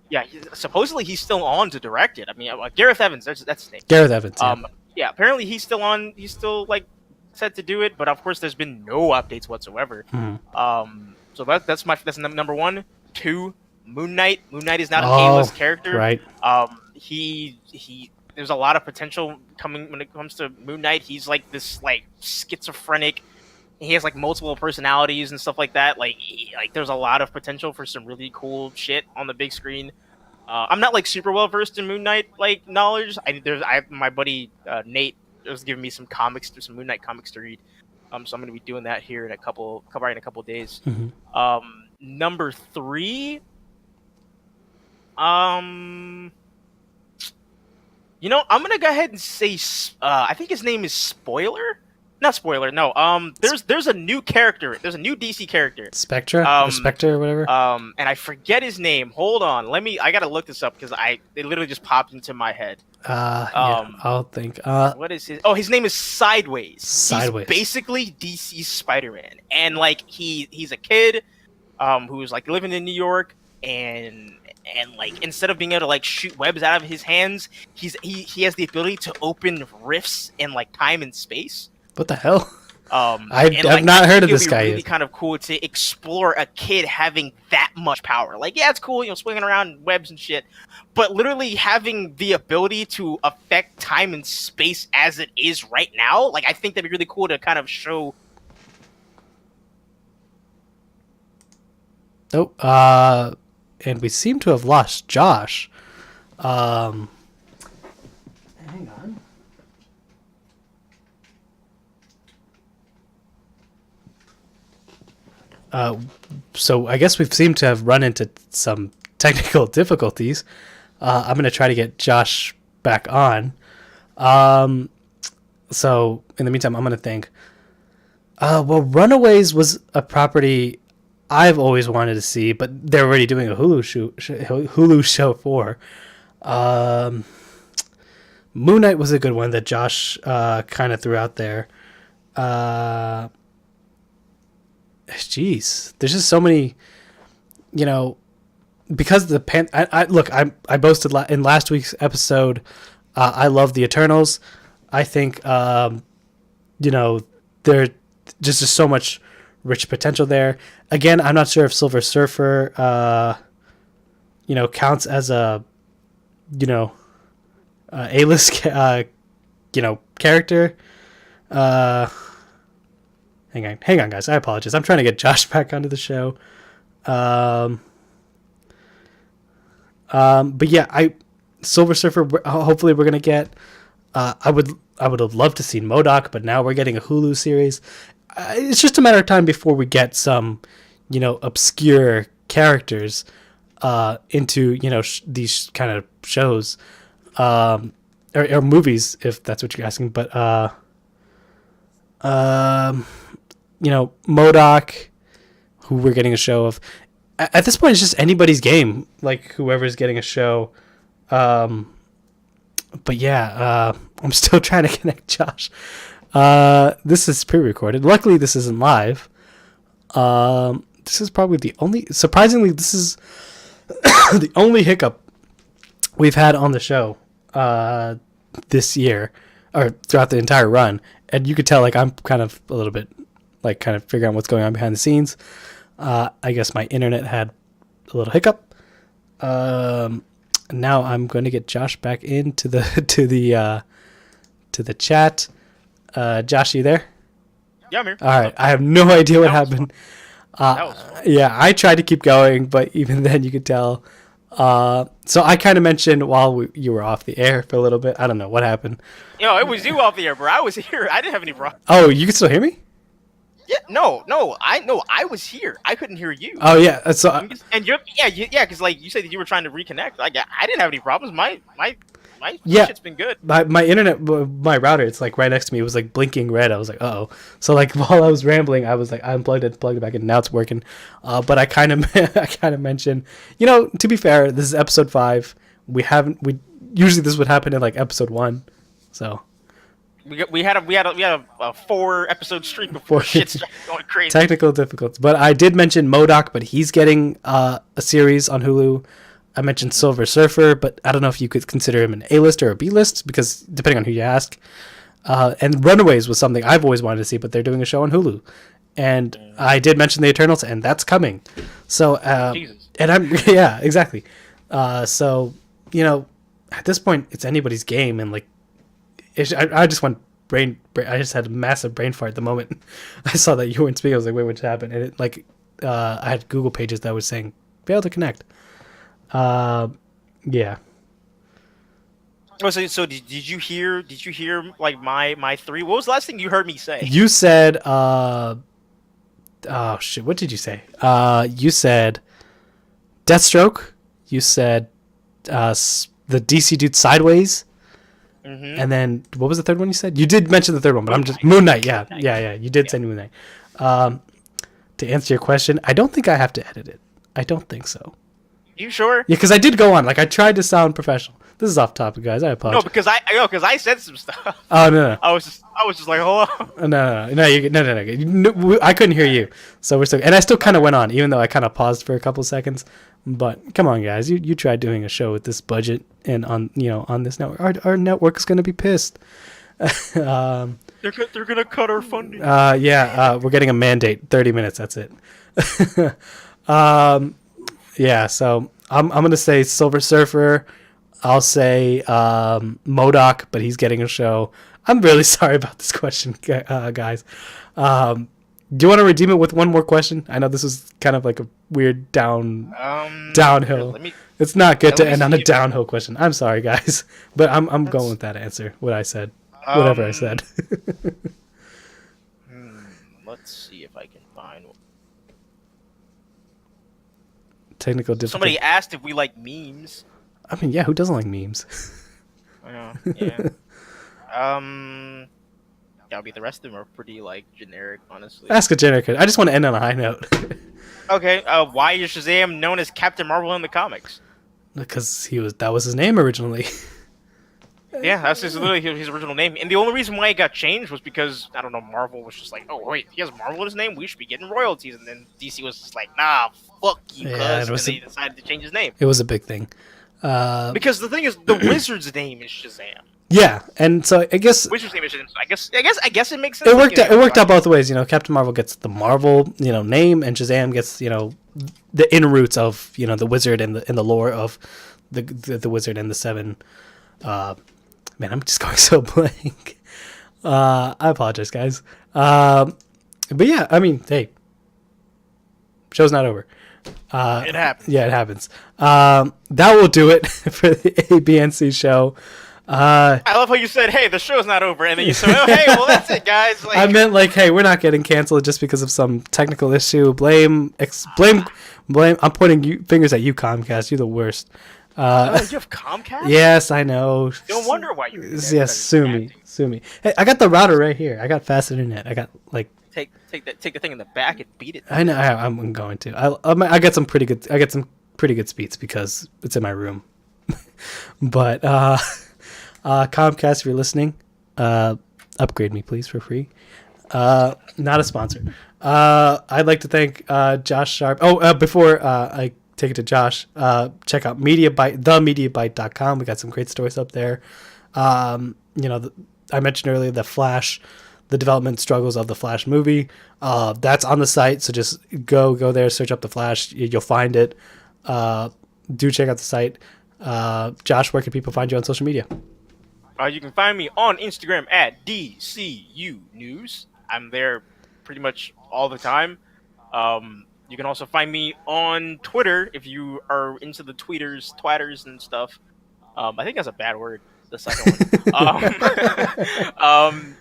Yeah, supposedly he's still on to direct it. I mean, Gareth Evans, that's his name. Gareth Evans. Yeah. Yeah, apparently he's still on. He's still like set to do it, but of course there's been no updates whatsoever. So that's number 1. 2, Moon Knight. Moon Knight is not an A-list character. Right. There's a lot of potential coming when it comes to Moon Knight. He's like this like schizophrenic. He has like multiple personalities and stuff like that. Like there's a lot of potential for some really cool shit on the big screen. I'm not like super well versed in Moon Knight like knowledge. My buddy Nate was giving me some Moon Knight comics to read. So I'm gonna be doing that here in a couple days. Number 3. I'm gonna go ahead and say I think his name is Spoiler. Not Spoiler. No. There's a new character. There's a new DC character. Spectra. Or Spectre or whatever. And I forget his name. Hold on. I gotta look this up because it literally just popped into my head. Yeah, I'll think. What is his? Oh, his name is Sideways. Sideways. He's basically DC's Spider-Man, and like he's a kid, who's like living in New York, and like instead of being able to like shoot webs out of his hands, he has the ability to open rifts in like time and space. What the hell? I've not heard of this guy Really yet. kind of cool to explore a kid having that much power. Like, yeah, it's cool, swinging around webs and shit, but literally having the ability to affect time and space as it is right now. Like, I think that'd be really cool to kind of show. Oh, and we seem to have lost Josh. Hang on. So I guess we've seemed to have run into some technical difficulties. I'm going to try to get Josh back on. So in the meantime, I'm going to think. Well, Runaways was a property I've always wanted to see, but they're already doing a Hulu show for. Moon Knight was a good one that Josh kind of threw out there. Jeez, there's just so many, because I boasted in last week's episode. I love the Eternals. I think, there's just so much rich potential there. Again, I'm not sure if Silver Surfer, counts as a, A-list, character. Hang on, guys. I apologize. I'm trying to get Josh back onto the show. But yeah, Silver Surfer. Hopefully, we're gonna get. I would have loved to see MODOK, but now we're getting a Hulu series. It's just a matter of time before we get some, obscure characters into these kind of shows, or movies, if that's what you're asking. But MODOK, who we're getting a show of. At this point, it's just anybody's game. Like whoever's getting a show. But yeah, I'm still trying to connect Josh. This is pre-recorded. Luckily, this isn't live. This is probably surprisingly, this is the only hiccup we've had on the show this year, or throughout the entire run. And you could tell, like, I'm kind of a little bit, like, kind of figuring out what's going on behind the scenes. I guess my internet had a little hiccup. Now I'm going to get Josh back into the chat. Josh, you there? Yeah, I'm here. All right. I have no idea what happened. Yeah, I tried to keep going, but even then you could tell. So I kind of mentioned while you were off the air for a little bit. I don't know what happened. It was you off the air, bro. I was here. I didn't have any problem. Oh, you can still hear me? Yeah, no, I was here. I couldn't hear you. Oh yeah, so and because like you said that you were trying to reconnect. Like I didn't have any problems. My shit's been good. My internet, my router, it's like right next to me. It was like blinking red. I was like, uh-oh. So like while I was rambling, I was like, I unplugged it, plugged it back in. Now it's working. But I kind of mentioned, to be fair, this is episode 5. We usually this would happen in like episode 1. So we had a 4-episode streak before shit started going crazy. Technical difficulties. But I did mention MODOK, but he's getting a series on Hulu. I mentioned Silver Surfer, but I don't know if you could consider him an A-list or a B-list, because depending on who you ask. And Runaways was something I've always wanted to see, but they're doing a show on Hulu. And I did mention the Eternals, and that's coming. So, Jesus. And yeah, exactly. So, at this point, it's anybody's game, and like, I just went I just had a massive brain fart the moment I saw that you weren't speaking. I was like, wait, what just happened? And it I had Google pages that was saying failed to connect. Yeah. Oh, so did you hear like my 3? What was the last thing you heard me say? You said oh shit, what did you say? You said Deathstroke. You said the DC dude Sideways. Mm-hmm. And then what was the third one you said? You did mention the third one, but I'm just Moon Knight. Yeah. You did say Moon Knight. To answer your question, I don't think I have to edit it. I don't think so. You sure? Yeah, because I did go on. Like, I tried to sound professional. This is off topic, guys. I apologize. No, because I said some stuff. Oh no. I was just like, hold on. No. I couldn't hear you, so we're still. And I still kind of went on, even though I kind of paused for a couple seconds. But come on, guys, you tried doing a show with this budget and on this network. Our network is gonna be pissed. They're gonna cut our funding. We're getting a mandate. 30 minutes. That's it. Yeah, so I'm gonna say Silver Surfer. I'll say MODOK, but he's getting a show. I'm really sorry about this question, guys. Do you want to redeem it with one more question? I know this is kind of like a weird downhill. It's not good to end on a downhill question. I'm sorry, guys, but I'm going with that answer. Whatever I said. Let's see if I can find one. Technical difficulty. Somebody asked if we like memes. I mean, yeah, who doesn't like memes? Yeah. Yeah, the rest of them are pretty like generic, honestly. Ask a generic. I just want to end on a high note. Okay. Why is Shazam known as Captain Marvel in the comics? Because that was his name originally. Yeah, that's literally his original name. And the only reason why it got changed was because, I don't know, Marvel was just like, oh, wait, he has Marvel in his name? We should be getting royalties. And then DC was just like, nah, fuck you, cuz. And they decided to change his name. It was a big thing. Because the thing is, the Wizard's name is Shazam. Yeah, and so I guess Wizard's name is Shazam. So I guess it makes sense. It worked out both ways. Captain Marvel gets the Marvel, name, and Shazam gets, the inner roots of, the Wizard and the lore of the Wizard and the Seven. Man, I'm just going so blank. I apologize, guys. But yeah, I mean, hey, show's not over. It happens. Yeah, it happens. That will do it for the ABNC show. I love how you said, "Hey, the show's not over," and then you said, "Oh, hey, well, that's it, guys." Like, I meant like, "Hey, we're not getting canceled just because of some technical issue." Blame. I'm pointing fingers at you, Comcast. You're the worst. You have Comcast? Yes, I know. No wonder why you. Yes, sue me. Hey, I got the router right here. I got fast internet. I got like. Take the thing in the back and beat it. I know. I'm going to. I get some pretty good. I get some pretty good speeds because it's in my room. But Comcast, if you're listening, upgrade me please for free. Not a sponsor. I'd like to thank Josh Sharp. Before I take it to Josh, check out themediabyte.com. We got some great stories up there. I mentioned earlier the Flash, the development struggles of the Flash movie. That's on the site, so just go there, search up the Flash, you'll find it. Do check out the site. Josh, where can people find you on social media? You can find me on Instagram at DCU News. I'm there pretty much all the time. You can also find me on Twitter if you are into the twatters and stuff. I think that's a bad word, the second one.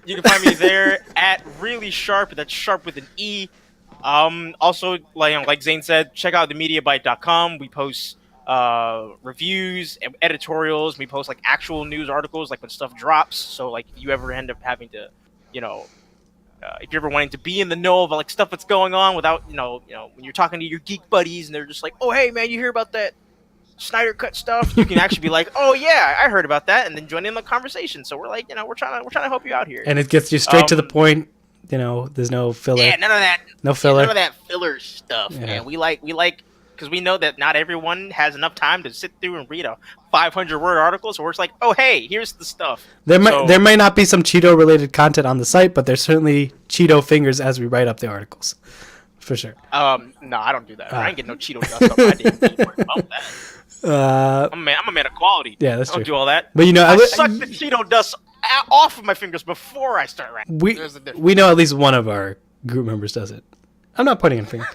You can find me there at Really Sharp. That's Sharp with an E. Also, like Zane said, check out themediabyte.com. We post reviews, editorials. We post like actual news articles, like when stuff drops. So like if you ever end up having to, if you're ever wanting to be in the know of like stuff that's going on without, when you're talking to your geek buddies and they're just like, oh hey man, you hear about that Snyder Cut stuff? You can actually be like, oh yeah, I heard about that, and then join in the conversation. So we're like, we're trying to help you out here. And it gets you straight to the point. There's no filler. Yeah, none of that. No filler. None of that filler stuff, man. We like. Because we know that not everyone has enough time to sit through and read a 500-word article, so we're just like, oh, hey, here's the stuff. There might not be some Cheeto-related content on the site, but there's certainly Cheeto fingers as we write up the articles, for sure. No, I don't do that. I ain't getting no Cheeto dust up my damn keyboard about that. I'm a man of quality. Yeah, that's true. I don't do all that. But I suck the Cheeto dust off of my fingers before I start writing. We know at least one of our group members does it. I'm not pointing a finger.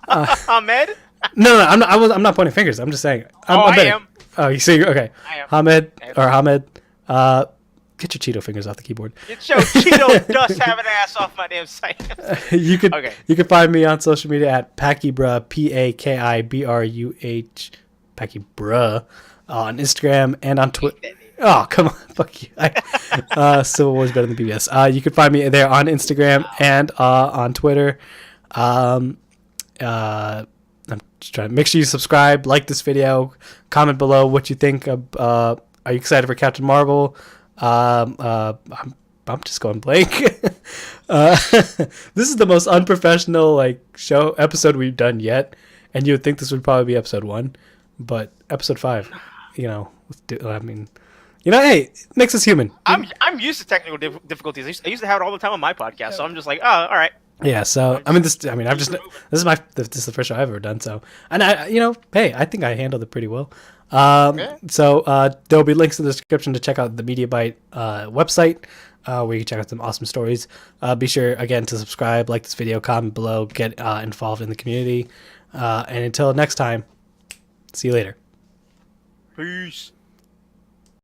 Ahmed? No, I'm not pointing fingers. I'm just saying. I am. Oh, you see? Okay. I am. Hamed. Get your Cheeto fingers off the keyboard. Get your Cheeto dust having ass off my damn site. You can find me on social media at Pakibruh, PAKIBRUH, Pakibruh, on Instagram and on Twitter. Oh, come on. Fuck you. Civil War is better than BBS. You can find me there on Instagram and on Twitter. I'm just trying to make sure you subscribe, like this video, comment below what you think. Are you excited for Captain Marvel? I'm just going blank. This is the most unprofessional episode we've done yet, and you would think this would probably be episode 1, but episode 5, hey, it makes us human. I'm used to technical difficulties. I used to have it all the time on my podcast, so I'm just like, oh, all right. Yeah, so this is the first show I've ever done. So, and hey, I think I handled it pretty well. So there'll be links in the description to check out the Mediabyte website, where you can check out some awesome stories. Be sure again to subscribe, like this video, comment below, get involved in the community, and until next time, see you later. Peace.